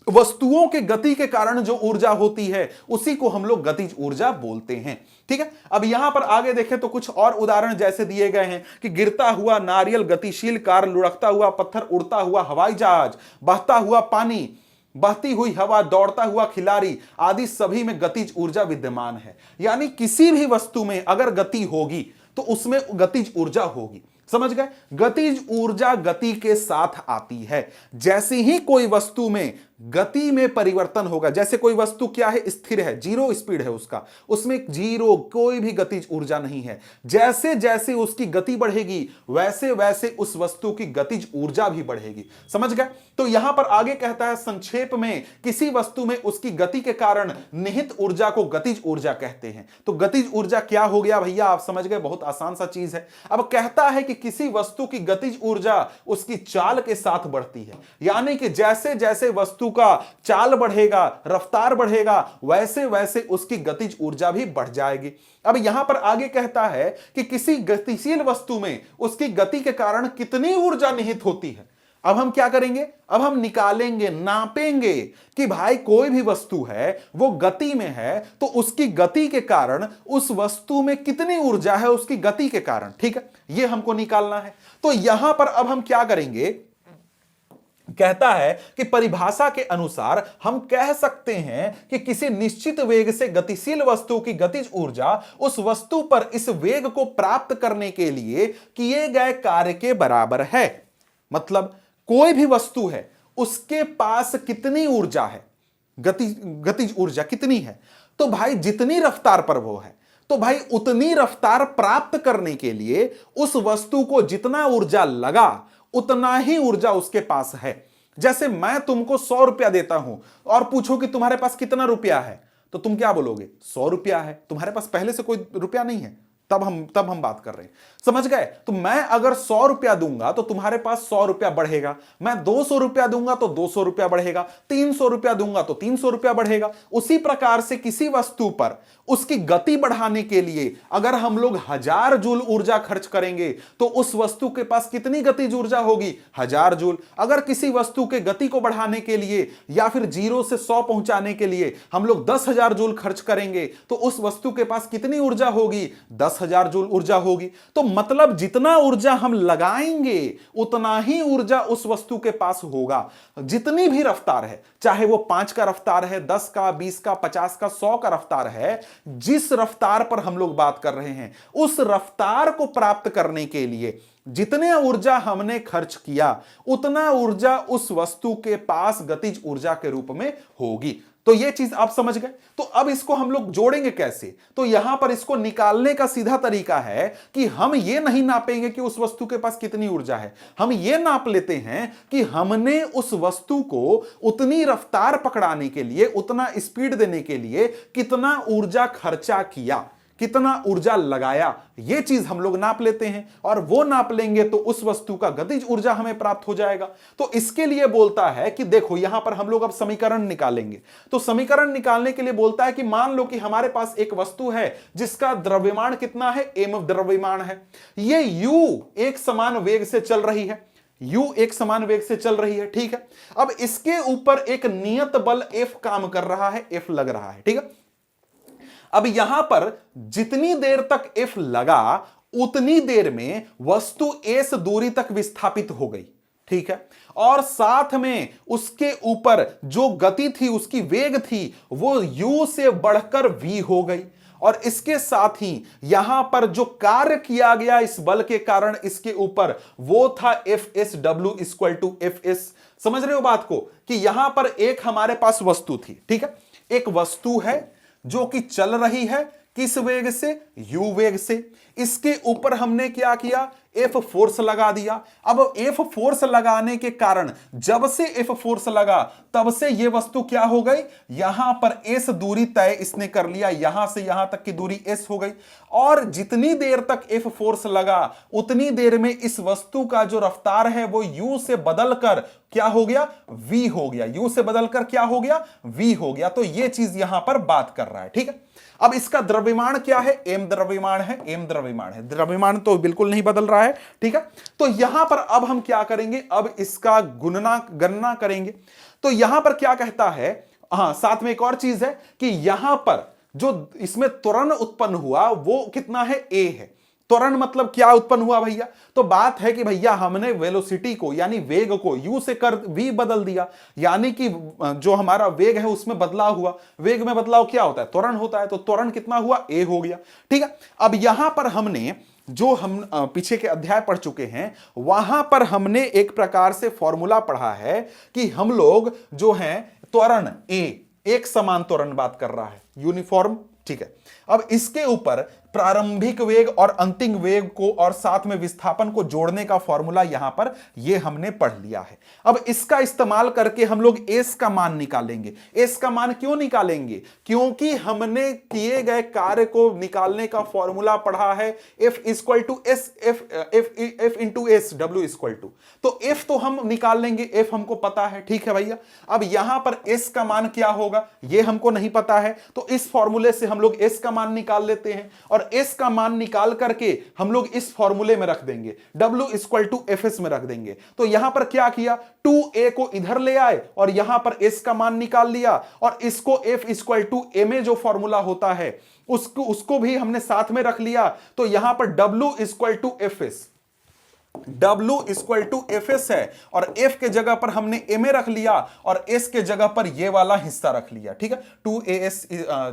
वस्तुओं के गति के कारण जो ऊर्जा होती है उसी को हम लोग गतिज ऊर्जा बोलते हैं। ठीक है। अब यहां पर आगे देखें तो कुछ और उदाहरण जैसे दिए गए हैं कि गिरता हुआ नारियल, गतिशील कार, लुढ़कता हुआ पत्थर, उड़ता हुआ हवाई जहाज, बहता हुआ पानी, बहती हुई हवा, दौड़ता हुआ खिलाड़ी आदि सभी में गतिज ऊर्जा विद्यमान है। यानी किसी भी वस्तु में अगर गति होगी तो उसमें गतिज ऊर्जा होगी। समझ गए? गतिज ऊर्जा गति के साथ आती है। जैसे ही कोई वस्तु में गति में परिवर्तन होगा, जैसे कोई वस्तु क्या है? स्थिर है, जीरो स्पीड है उसका, उसमें जीरो कोई भी गतिज ऊर्जा नहीं है। जैसे जैसे उसकी गति बढ़ेगी वैसे वैसे उस वस्तु की गतिज ऊर्जा भी बढ़ेगी। समझ गए? तो यहां पर आगे कहता है संक्षेप में, किसी वस्तु में उसकी गति के कारण निहित ऊर्जा को गतिज ऊर्जा कहते हैं। तो गतिज ऊर्जा क्या हो गया भैया? आप समझ गए, बहुत आसान सा चीज है। अब कहता है कि किसी वस्तु की गतिज ऊर्जा उसकी चाल के साथ बढ़ती है। यानी कि जैसे जैसे वस्तु का चाल बढ़ेगा, रफ्तार बढ़ेगा, वैसे वैसे उसकी गतिज ऊर्जा भी बढ़ जाएगी। अब यहां पर आगे कहता है कि किसी गतिशील वस्तु में उसकी गति के कारण कितनी ऊर्जा निहित होती है। अब हम क्या करेंगे? अब हम निकालेंगे, नापेंगे कि भाई कोई भी वस्तु है वो गति में है तो उसकी गति के कारण उस वस्तु में कितनी ऊर्जा है उसकी गति के कारण। ठीक है, ये हमको निकालना है। तो यहां पर अब हम क्या करेंगे? कहता है कि परिभाषा के अनुसार हम कह सकते हैं कि किसी निश्चित वेग से गतिशील वस्तु की गतिज ऊर्जा उस वस्तु पर इस वेग को प्राप्त करने के लिए किए गए कार्य के बराबर है। मतलब कोई भी वस्तु है उसके पास कितनी ऊर्जा है, गतिज ऊर्जा कितनी है, तो भाई जितनी रफ्तार पर वो है, तो भाई उतनी रफ्तार प्राप्त करने के लिए उस वस्तु को जितना ऊर्जा लगा उतना ही ऊर्जा उसके पास है। जैसे मैं तुमको 100 रुपया देता हूं और पूछो कि तुम्हारे पास कितना रुपया है, तो तुम क्या बोलोगे? 100 रुपया है। तुम्हारे पास पहले से कोई रुपया नहीं है, तब हम बात कर रहे हैं। समझ गए? तो मैं अगर 100 रुपया दूंगा तो तुम्हारे पास 100 रुपया बढ़ेगा। मैं 200 रुपया दूंगा तो 200 रुपया बढ़ेगा। 300 रुपया दूंगा तो 300 रुपया बढ़ेगा। उसी प्रकार से किसी वस्तु पर उसकी गति बढ़ाने के लिए अगर हम लोग 1000 जूल ऊर्जा खर्च करेंगे तो उस वस्तु के पास कितनी गतिज ऊर्जा होगी? 1000 जूल। अगर किसी वस्तु के गति को बढ़ाने के लिए या फिर 0 से 100 पहुंचाने के लिए हम लोग 10,000 जूल खर्च करेंगे तो उस वस्तु के पास कितनी ऊर्जा होगी? 10,000 जूल ऊर्जा होगी। तो मतलब जितना ऊर्जा हम लगाएंगे उतना ही ऊर्जा उस वस्तु के पास होगा। जितनी भी रफ्तार है, चाहे वो 5 का रफ्तार है, 10 का, 20 का, 50 का, 100 का रफ्तार है, जिस रफ्तार पर हम लोग बात कर रहे हैं उस रफ्तार को प्राप्त करने के लिए जितने ऊर्जा हमने खर्च किया उतना ऊर्जा उस वस्तु के पास गतिज ऊर्जा के रूप में होगी। तो ये चीज आप समझ गए। तो अब इसको हम लोग जोड़ेंगे कैसे? तो यहां पर इसको निकालने का सीधा तरीका है कि हम ये नहीं नापेंगे कि उस वस्तु के पास कितनी ऊर्जा है, हम ये नाप लेते हैं कि हमने उस वस्तु को उतनी रफ्तार पकड़ाने के लिए, उतना स्पीड देने के लिए कितना ऊर्जा खर्चा किया, कितना ऊर्जा लगाया, यह चीज हम लोग नाप लेते हैं। और वो नाप लेंगे तो उस वस्तु का गतिज ऊर्जा हमें प्राप्त हो जाएगा। तो इसके लिए बोलता है कि देखो यहां पर हम लोग अब समीकरण निकालेंगे। तो समीकरण निकालने के लिए बोलता है कि मान लो कि हमारे पास एक वस्तु है जिसका द्रव्यमान कितना है, m द्रव्यमान है, ये u एक समान वेग से चल रही है, u एक समान वेग से चल रही है, ठीक है। अब इसके ऊपर एक नियत बल F काम कर रहा है, F लग रहा है, ठीक है। अब यहां पर जितनी देर तक F लगा उतनी देर में वस्तु S दूरी तक विस्थापित हो गई, ठीक है। और साथ में उसके ऊपर जो गति थी, उसकी वेग थी, वो u से बढ़कर v हो गई। और इसके साथ ही यहां पर जो कार्य किया गया इस बल के कारण इसके ऊपर, वो था Fs, W equal to Fs। समझ रहे हो बात को कि यहां पर एक हमारे पास वस्तु थी, ठीक है। एक वस्तु है जो कि चल रही है, किस वेग से, u वेग से। इसके ऊपर हमने क्या किया, F फोर्स लगा दिया। अब F फोर्स लगाने के कारण जब से F फोर्स लगा तब से यह वस्तु क्या हो गई, यहां पर S दूरी तय इसने कर लिया, यहां से यहां तक की दूरी S हो गई। और जितनी देर तक F फोर्स लगा उतनी देर में इस वस्तु का जो रफ्तार है वो u से बदलकर क्या हो गया, v हो गया। u से बदलकर क्या हो गया, v हो गया। तो यह चीज यहां पर बात कर रहा है, ठीक है। अब इसका द्रव्यमान क्या है, m द्रव्यमान है, m द्रव्यमान है, द्रव्यमान तो बिल्कुल नहीं बदल रहा है, ठीक है। तो यहां पर अब हम क्या करेंगे, अब इसका गणना करेंगे। तो यहां पर क्या कहता है, हां साथ में एक और चीज है कि यहां पर जो इसमें त्वरण उत्पन्न हुआ वो कितना है, a है। त्वरण मतलब क्या उत्पन्न हुआ भैया, तो बात है कि भैया हमने वेलोसिटी को यानी वेग को u से कर v बदल दिया, यानी कि जो हमारा वेग है उसमें बदलाव हुआ। वेग में बदलाव क्या होता है, त्वरण होता है। तो त्वरण कितना हुआ, a हो गया, ठीक है। अब यहां पर हमने जो हम पीछे के अध्याय पढ़ चुके हैं वहां पर हमने एक प्रकार से फॉर्मूला पढ़ा है कि हम लोग जो हैं त्वरण a, एक समान त्वरण बात कर रहा है, यूनिफॉर्म, ठीक है। अब इसके ऊपर प्रारंभिक वेग और अंतिम वेग को और साथ में विस्थापन को जोड़ने का फॉर्मूला यहां पर ये हमने पढ़ लिया है। अब इसका इस्तेमाल करके हम लोग s का मान निकालेंगे। s का मान क्यों निकालेंगे, क्योंकि हमने किए गए कार्य को निकालने का फॉर्मूला पढ़ा है F equal to S, F into S, W equal to. तो F तो हम निकाल लेंगे, F हमको पता है, ठीक है भैया। अब यहां पर S का मान क्या होगा ये हमको नहीं पता है, तो इस फॉर्मूले से हम लोग S का मान निकाल लेते हैं और S का मान निकाल करके हम लोग इस फॉर्मूले में रख देंगे, W इक्वल टू Fs में रख देंगे। तो यहां पर क्या किया, 2a को इधर ले आए और यहां पर S का मान निकाल लिया और इसको F इक्वल टू ma जो फॉर्मूला होता है उसको भी हमने साथ में रख लिया। तो यहां पर W equal to Fs, W equal to Fs है और F के जगह पर हमने ma रख लिया और S के जगह पर ये वाला हिस्सा रख लिया, ठीक है, 2as,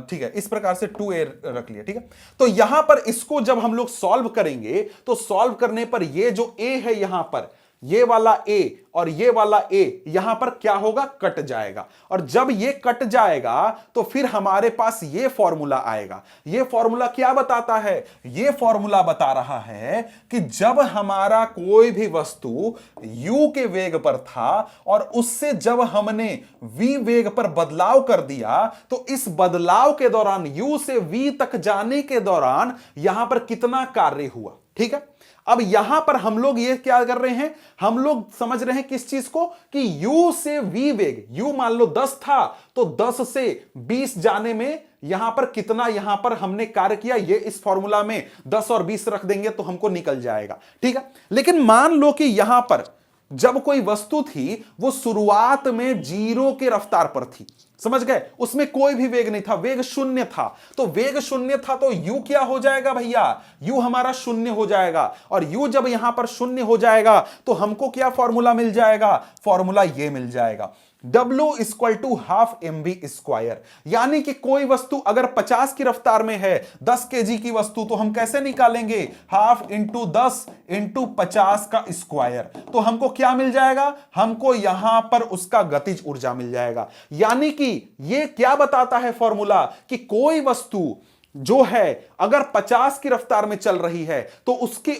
ठीक है, इस प्रकार से 2a रख लिया, ठीक है। तो यहां पर इसको जब हम लोग सॉल्व करेंगे तो सॉल्व करने पर ये जो a है यहां पर, ये वाला a और ये वाला a यहां पर क्या होगा, कट जाएगा। और जब ये कट जाएगा तो फिर हमारे पास ये फॉर्मूला आएगा। ये फॉर्मूला क्या बताता है, ये फॉर्मूला बता रहा है कि जब हमारा कोई भी वस्तु u के वेग पर था और उससे जब हमने v वेग पर बदलाव कर दिया तो इस बदलाव के दौरान u से v तक जाने के दौरान यहां पर कितना कार्य हुआ, ठीक है। अब यहां पर हम लोग ये क्या कर रहे हैं, हम लोग समझ रहे हैं किस चीज को कि u से v वेग, u मान लो 10 था तो 10 से 20 जाने में यहां पर कितना यहां पर हमने कार्य किया, ये इस फॉर्मूला में 10 और 20 रख देंगे तो हमको निकल जाएगा, ठीक है। लेकिन मान लो कि यहां पर जब कोई वस्तु थी वो शुरुआत में 0 के रफ्तार पर थी, समझ गए, उसमें कोई भी वेग नहीं था, वेग शून्य था। तो वेग शून्य था तो u क्या हो जाएगा भैया, u हमारा शून्य हो जाएगा। और u जब यहां पर शून्य हो जाएगा तो हमको क्या फॉर्मूला मिल जाएगा, फॉर्मूला ये मिल जाएगा W equal to half mv square. यानी कि कोई वस्तु अगर 50 की रफ्तार में है 10 kg की वस्तु, तो हम कैसे निकालेंगे, हाफ इंटू 10 इंटू 50 का स्क्वायर। तो हमको क्या मिल जाएगा, हमको यहां पर उसका गतिज ऊर्जा मिल जाएगा। यानी कि यह क्या बताता है फॉर्मूला, कि कोई वस्तु जो है अगर 50 की रफ्तार में चल रही है तो उसके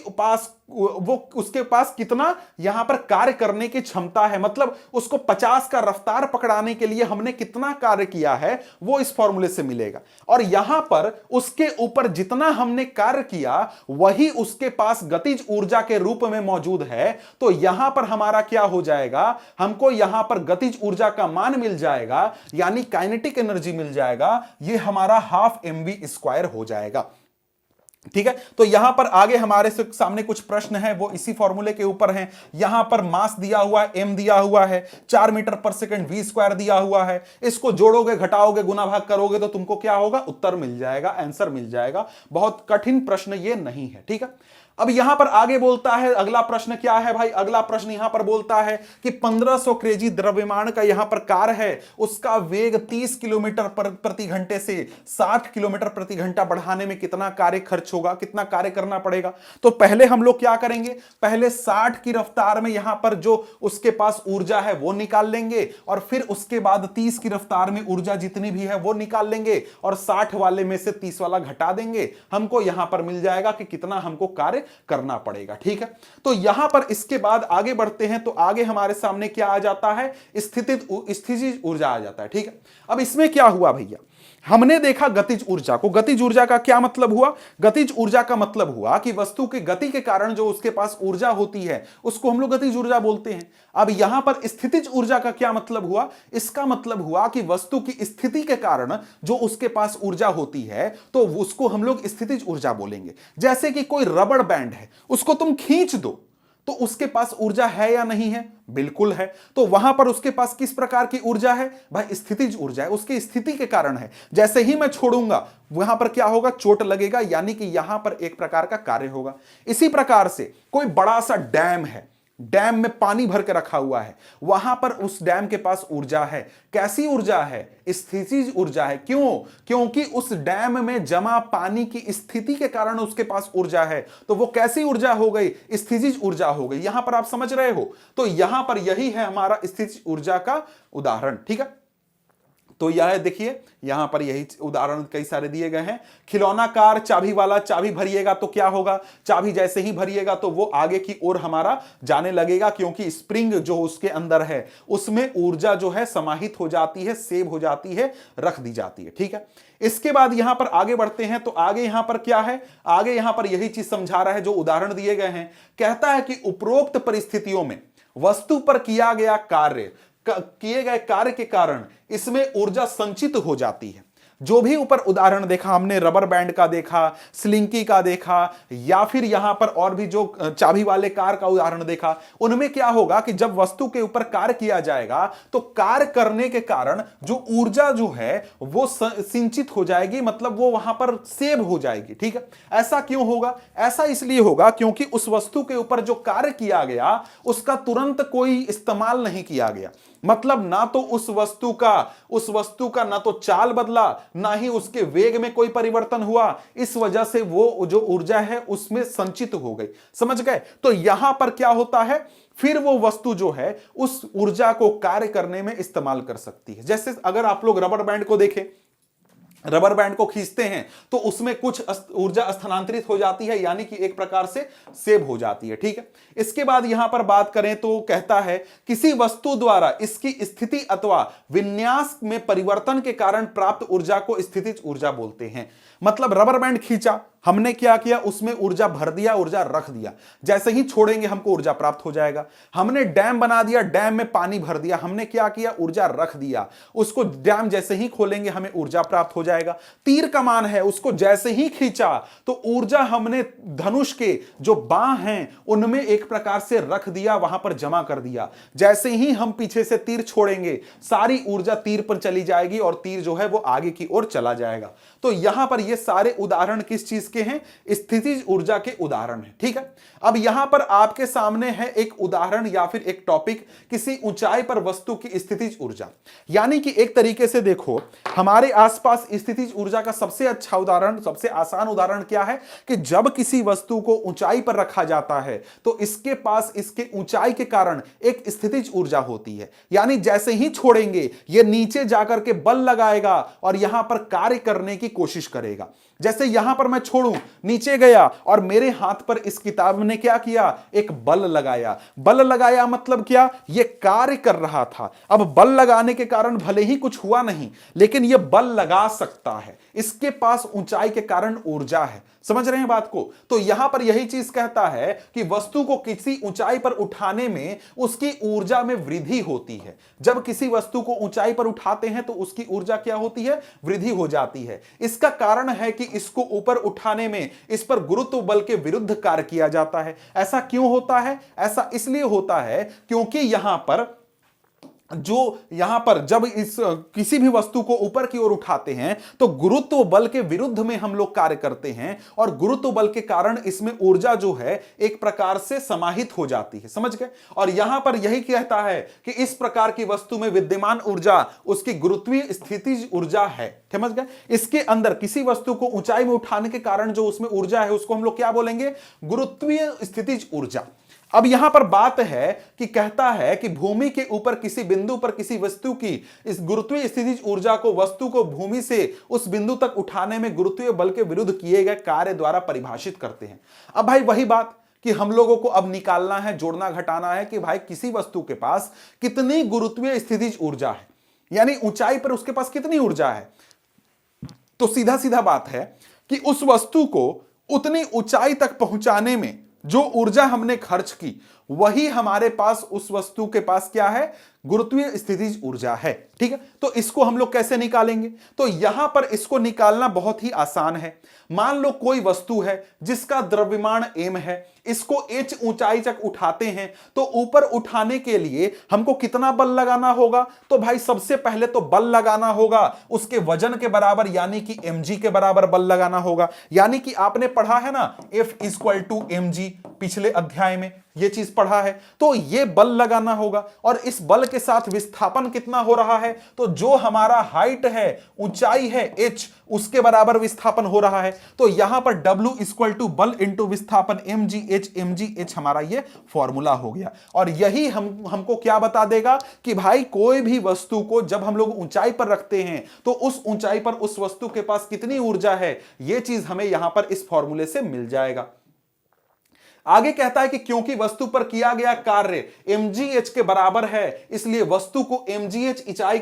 पास कितना यहां पर कार्य करने की क्षमता है, मतलब उसको 50 का रफ्तार पकड़ाने के लिए हमने कितना कार्य किया है वो इस फॉर्मूले से मिलेगा। और यहां पर उसके ऊपर जितना हमने कार्य किया वही उसके पास गतिज ऊर्जा के रूप में मौजूद है। तो यहां पर हमारा क्या हो जाएगा, हमको यहां पर गतिज ऊर्जा का मान मिल जाएगा, यानी काइनेटिक एनर्जी मिल जाएगा। यह हमारा हाफ mv स्क्वायर हो जाएगा। ठीक है, तो यहां पर आगे हमारे सामने कुछ प्रश्न है, वो इसी फॉर्मूले के ऊपर हैं। यहां पर मास दिया हुआ है, m दिया हुआ है, 4 मीटर पर सेकंड v स्क्वायर दिया हुआ है। इसको जोड़ोगे, घटाओगे, गुना भाग करोगे तो तुमको क्या होगा, उत्तर मिल जाएगा, आंसर मिल जाएगा। बहुत कठिन प्रश्न ये नहीं है। ठीक है, अब यहां पर आगे बोलता है, अगला प्रश्न क्या है भाई, अगला प्रश्न यहां पर बोलता है कि 1500 केजी द्रव्यमान का यहां पर कार है, उसका वेग 30 किलोमीटर प्रति घंटे से 60 किलोमीटर प्रति घंटा बढ़ाने में कितना कार्य खर्च होगा, कितना कार्य करना पड़ेगा। तो पहले हम लोग क्या करेंगे, पहले 60 की रफ्तार में यहां पर जो उसके पास ऊर्जा है वो निकाल लेंगे, और फिर उसके बाद 30 की रफ्तार में ऊर्जा जितनी भी है वो निकाल लेंगे, और 60 वाले में से 30 वाला घटा देंगे। हमको यहां पर मिल जाएगा कि कितना हमको कार्य करना पड़ेगा। ठीक है, तो यहां पर इसके बाद आगे बढ़ते हैं, तो आगे हमारे सामने क्या आ जाता है, स्थितिज ऊर्जा आ जाता है। ठीक है, अब इसमें क्या हुआ भैया, हमने देखा गतिज ऊर्जा को। गतिज ऊर्जा का क्या मतलब हुआ, गतिज ऊर्जा का मतलब हुआ कि वस्तु की गति के कारण जो उसके पास ऊर्जा होती है उसको हम लोग गतिज ऊर्जा बोलते हैं। अब यहां पर स्थितिज ऊर्जा का क्या मतलब हुआ, इसका मतलब हुआ कि वस्तु की स्थिति के कारण जो उसके पास ऊर्जा होती है तो उसको हम लोग स्थितिज ऊर्जा बोलेंगे। जैसे कि कोई रबड़ बैंड है, उसको तुम खींच दो तो उसके पास ऊर्जा है या नहीं है, बिल्कुल है। तो वहां पर उसके पास किस प्रकार की ऊर्जा है भाई, स्थितिज ऊर्जा है, उसकी स्थिति के कारण है। जैसे ही मैं छोड़ूंगा वहां पर क्या होगा, चोट लगेगा, यानी कि यहां पर एक प्रकार का कार्य होगा। इसी प्रकार से कोई बड़ा सा डैम है, डैम में पानी भर के रखा हुआ है, वहां पर उस डैम के पास ऊर्जा है। कैसी ऊर्जा है, स्थितिज ऊर्जा है। क्यों, क्योंकि उस डैम में जमा पानी की स्थिति के कारण उसके पास ऊर्जा है। तो वो कैसी ऊर्जा हो गई, स्थितिज ऊर्जा हो गई। यहां पर आप समझ रहे हो, तो यहां पर यही है हमारा स्थितिज ऊर्जा का उदाहरण। ठीक है, तो यह देखिए यहां पर यही उदाहरण कई सारे दिए गए हैं। खिलौना कार चाबी वाला, चाबी भरिएगा तो क्या होगा, चाबी जैसे ही भरिएगा तो वो आगे की ओर हमारा जाने लगेगा, क्योंकि स्प्रिंग जो उसके अंदर है उसमें ऊर्जा जो है समाहित हो जाती है, सेव हो जाती है, रख दी जाती है। ठीक है, इसके बाद यहां पर आगे बढ़ते हैं, तो आगे यहां पर क्या है, आगे यहां पर यही चीज समझा रहा है जो उदाहरण दिए गए हैं। कहता है कि उपरोक्त परिस्थितियों में वस्तु पर किया गया कार्य, किए गए कार्य के कारण इसमें ऊर्जा संचित हो जाती है। जो भी ऊपर उदाहरण देखा हमने, रबर बैंड का देखा, स्लिंकी का देखा, या फिर यहां पर और भी जो चाबी वाले कार का उदाहरण देखा, उनमें क्या होगा कि जब वस्तु के ऊपर कार्य किया जाएगा तो कार्य करने के कारण जो ऊर्जा जो है वो संचित हो जाएगी, मतलब वो वहां पर सेव हो जाएगी। ठीक है, ऐसा क्यों होगा, ऐसा इसलिए होगा क्योंकि उस वस्तु के ऊपर जो कार्य किया गया उसका तुरंत कोई इस्तेमाल नहीं किया गया। मतलब ना तो उस वस्तु का ना तो चाल बदला, ना ही उसके वेग में कोई परिवर्तन हुआ। इस वजह से वो जो ऊर्जा है उसमें संचित हो गई। समझ गए, तो यहां पर क्या होता है, फिर वो वस्तु जो है उस ऊर्जा को कार्य करने में इस्तेमाल कर सकती है। जैसे अगर आप लोग रबर बैंड को देखें, रबर बैंड को खींचते हैं तो उसमें कुछ ऊर्जा स्थानांतरित हो जाती है, यानी कि एक प्रकार से सेव हो जाती है। ठीक है, इसके बाद यहां पर बात करें तो कहता है किसी वस्तु द्वारा इसकी स्थिति अथवा विन्यास में परिवर्तन के कारण प्राप्त ऊर्जा को स्थितिज ऊर्जा बोलते हैं। मतलब रबर बैंड खींचा, हमने क्या किया, उसमें ऊर्जा भर दिया, ऊर्जा रख दिया, जैसे ही छोड़ेंगे हमको ऊर्जा प्राप्त हो जाएगा। हमने डैम बना दिया, डैम में पानी भर दिया, हमने क्या किया, ऊर्जा रख दिया, उसको डैम जैसे ही खोलेंगे हमें ऊर्जा प्राप्त हो जाएगा। तीर कमान है, उसको जैसे ही खींचा तो ऊर्जा हमने धनुष के जो बाण हैं उनमें एक प्रकार से रख दिया, वहां पर जमा कर दिया। जैसे ही हम पीछे से तीर छोड़ेंगे सारी ऊर्जा तीर पर चली जाएगी और तीर जो है वो आगे की ओर चला जाएगा। तो यहां पर ये सारे उदाहरण किस चीज किसके हैं? स्थितिज ऊर्जा के उदाहरण है। ठीक है, अब यहां पर आपके सामने है एक उदाहरण या फिर एक टॉपिक, किसी ऊंचाई पर वस्तु की स्थितिज ऊर्जा। यानी कि एक तरीके से देखो, हमारे आसपास स्थितिज ऊर्जा का सबसे अच्छा उदाहरण, सबसे आसान उदाहरण क्या है कि जब किसी वस्तु को ऊंचाई पर रखा जाता है तो इसके पास इसके ऊंचाई के कारण एक स्थितिज ऊर्जा होती है। यानी जैसे ही छोड़ेंगे ये नीचे जाकर के बल लगाएगा और यहां पर कार्य करने की कोशिश करेगा। जैसे यहां पर मैं छोड़ूं, नीचे गया और मेरे हाथ पर इस किताब ने क्या किया? एक बल लगाया। बल लगाया मतलब क्या? यह कार्य कर रहा था। अब बल लगाने के कारण भले ही कुछ हुआ नहीं, लेकिन यह बल लगा सकता है, इसके पास ऊंचाई के कारण ऊर्जा है। समझ रहे हैं बात को? तो यहां पर यही चीज कहता है कि वस्तु को किसी ऊंचाई पर उठाने में उसकी ऊर्जा में वृद्धि होती है। जब किसी वस्तु को ऊंचाई पर उठाते हैं तो उसकी ऊर्जा क्या होती है? वृद्धि हो जाती है। इसका कारण है कि इसको ऊपर उठाने में इस पर गुरुत्व बल के विरुद्ध कार्य किया जाता है। ऐसा क्यों होता है? ऐसा इसलिए होता है क्योंकि यहां पर जब इस किसी भी वस्तु को ऊपर की ओर उठाते हैं तो गुरुत्व बल के विरुद्ध में हम लोग कार्य करते हैं और गुरुत्व बल के कारण इसमें ऊर्जा जो है एक प्रकार से समाहित हो जाती है। समझ गए? और यहां पर यही कहता है कि इस प्रकार की वस्तु में विद्यमान ऊर्जा उसकी गुरुत्वीय स्थितिज ऊर्जा है। समझ गए? इसके अंदर किसी वस्तु को ऊंचाई में उठाने के कारण जो उसमें ऊर्जा है उसको हम लोग क्या बोलेंगे? गुरुत्वीय स्थितिज ऊर्जा। अब यहां पर बात है कि कहता है कि भूमि के ऊपर किसी बिंदु पर किसी वस्तु की इस गुरुत्वीय स्थितिज ऊर्जा को वस्तु को भूमि से उस बिंदु तक उठाने में गुरुत्वीय बल के विरुद्ध किए गए कार्य द्वारा परिभाषित करते हैं। अब भाई वही बात कि हम लोगों को अब निकालना है, जोड़ना घटाना है कि भाई किसी वस्तु के पास कितनी गुरुत्वीय स्थितिज ऊर्जा है, यानी ऊंचाई पर उसके पास कितनी ऊर्जा है। तो सीधा सीधा बात है कि उस वस्तु को उतनी ऊंचाई तक पहुंचाने में जो ऊर्जा हमने खर्च की वही हमारे पास उस वस्तु के पास क्या है? गुरुत्वीय स्थितिज ऊर्जा है। ठीक है, तो इसको हम लोग कैसे निकालेंगे? तो यहां पर इसको निकालना बहुत ही आसान है। मान लो कोई वस्तु है जिसका द्रव्यमान m है, इसको h ऊंचाई तक उठाते हैं तो ऊपर उठाने के लिए हमको कितना बल लगाना होगा? तो भाई सबसे पहले तो बल लगाना होगा उसके वजन के बराबर, यानी कि mg के बराबर बल लगाना होगा। यानी कि आपने पढ़ा है ना F = mg, पिछले अध्याय में यह चीज पढ़ा है। तो यह बल लगाना होगा और इस बल के साथ विस्थापन कितना हो रहा है? तो जो हमारा हाइट है, ऊंचाई है h, उसके बराबर विस्थापन हो रहा है। तो यहां पर W = बल इंटू विस्थापन mgh हमारा ये फॉर्मूला हो गया। और यही हमको क्या बता देगा कि भाई कोई भी वस्तु को जब हम लोग ऊंचाई पर रखते हैं तो उस ऊंचाई पर उस वस्तु के पास कितनी ऊर्जा है, यह चीज हमें यहां पर इस फॉर्मूले से मिल जाएगा। आगे कहता है कि क्योंकि वस्तु पर किया गया कार्य mgh के बराबर है, इसलिए वस्तु को mgh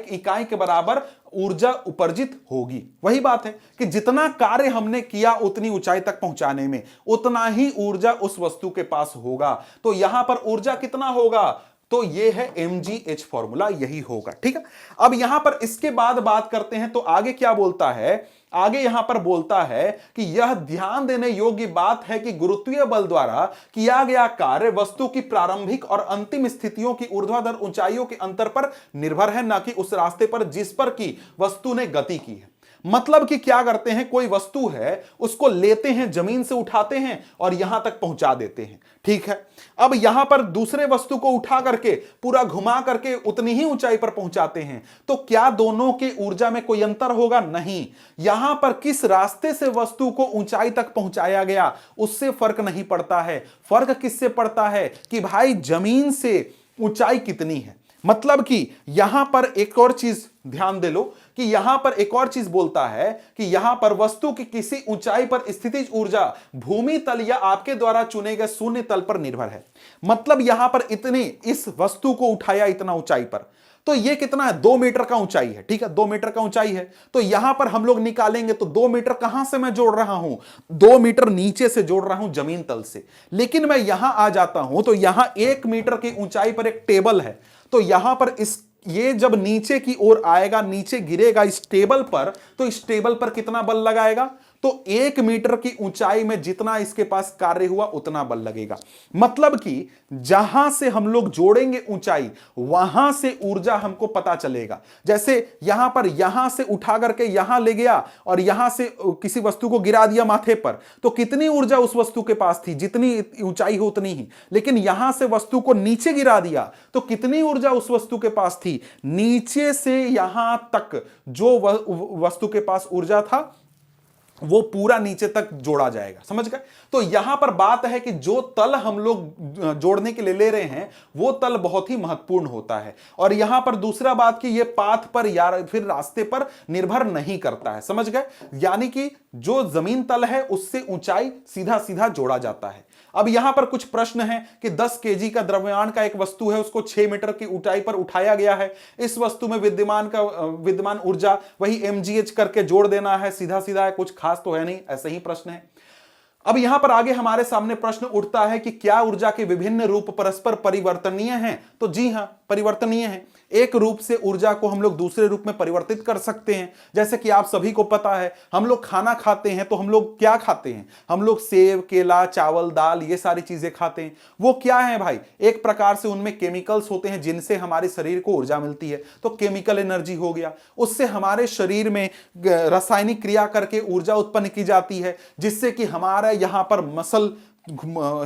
इकाई के बराबर ऊर्जा उपर्जित होगी। वही बात है कि जितना कार्य हमने किया उतनी ऊंचाई तक पहुंचाने में, उतना ही ऊर्जा उस वस्तु के पास होगा। तो यहां पर ऊर्जा कितना होगा? तो ये है mgh फॉर्मूला, यही होगा। ठीक है, अब यहां पर इसके बाद बात करते हैं तो आगे क्या बोलता है? आगे यहां पर बोलता है कि यह ध्यान देने योग्य बात है कि गुरुत्वीय बल द्वारा किया गया कार्य वस्तु की प्रारंभिक और अंतिम स्थितियों की ऊर्ध्वाधर ऊंचाइयों के अंतर पर निर्भर है, न कि उस रास्ते पर जिस पर की वस्तु ने गति की है। मतलब कि क्या करते हैं, कोई वस्तु है उसको लेते हैं, जमीन से उठाते हैं और यहां तक पहुंचा देते हैं। ठीक है, अब यहां पर दूसरे वस्तु को उठा करके पूरा घुमा करके उतनी ही ऊंचाई पर पहुंचाते हैं। तो क्या दोनों के ऊर्जा में कोई अंतर होगा? नहीं। यहां पर किस रास्ते से वस्तु को ऊंचाई तक पहुंचाया गया उससे फर्क नहीं पड़ता है। फर्क किससे पड़ता है कि भाई जमीन से ऊंचाई कितनी है। मतलब कि यहां पर एक और चीज ध्यान दे लो कि यहां पर एक और चीज बोलता है कि यहां पर वस्तु की किसी ऊंचाई पर स्थितिज ऊर्जा भूमि तल या आपके द्वारा चुने गए शून्य तल पर निर्भर है। मतलब यहां पर इतनी इस वस्तु को उठाया इतना ऊंचाई पर, तो ये कितना है? 2 मीटर का ऊंचाई है। ठीक है, 2 मीटर का ऊंचाई है। तो यहां पर हम लोग निकालेंगे तो 2 मीटर कहां से मैं जोड़ रहा हूं? 2 मीटर नीचे से जोड़ रहा हूं, जमीन तल से। लेकिन मैं यहां आ जाता हूं तो यहां 1 मीटर की ऊंचाई पर एक टेबल है। तो यहां पर ये जब नीचे की ओर आएगा, नीचे गिरेगा इस टेबल पर, तो इस टेबल पर कितना बल लगाएगा? तो 1 मीटर की ऊंचाई में जितना इसके पास कार्य हुआ उतना बल लगेगा। मतलब कि जहां से हम लोग जोड़ेंगे ऊंचाई वहां से ऊर्जा हमको पता चलेगा। जैसे यहां से उठा करके यहां ले गया और यहां से किसी वस्तु को गिरा दिया माथे पर, तो कितनी ऊर्जा उस वस्तु के पास थी, जितनी ऊंचाई हो उतनी ही। लेकिन यहां से वस्तु को नीचे गिरा दिया तो कितनी ऊर्जा उस वस्तु के पास थी, नीचे से यहां तक जो वस्तु के पास ऊर्जा था वो पूरा नीचे तक जोड़ा जाएगा। समझ गए? तो यहां पर बात है कि जो तल हम लोग जोड़ने के लिए ले रहे हैं वो तल बहुत ही महत्वपूर्ण होता है। और यहां पर दूसरा बात कि ये पाथ पर या फिर रास्ते पर निर्भर नहीं करता है। समझ गए? यानी कि जो जमीन तल है उससे ऊंचाई सीधा सीधा जोड़ा जाता है। अब यहां पर कुछ प्रश्न है कि 10 केजी का द्रव्यमान का एक वस्तु है, उसको 6 मीटर की ऊंचाई पर उठाया गया है। इस वस्तु में विद्यमान ऊर्जा वही mgh करके जोड़ देना है, सीधा सीधा है, कुछ खास तो है नहीं, ऐसे ही प्रश्न है। अब यहां पर आगे हमारे सामने प्रश्न उठता है कि क्या ऊर्जा के विभिन्न रूप परस्पर परिवर्तनीय हैं? तो जी हां, परिवर्तनीय हैं। एक रूप से ऊर्जा को हम लोग दूसरे रूप में परिवर्तित कर सकते हैं। जैसे कि आप सभी को पता है, हम लोग खाना खाते हैं तो हम लोग क्या खाते हैं? हम लोग सेब, केला, चावल, दाल, ये सारी चीजें खाते हैं। वो क्या है भाई? एक प्रकार से उनमें केमिकल्स होते हैं जिनसे हमारे शरीर को ऊर्जा मिलती है, तो केमिकल एनर्जी हो गया। उससे हमारे शरीर में रासायनिक क्रिया करके ऊर्जा उत्पन्न की जाती है, जिससे कि हमारा यहां पर मसल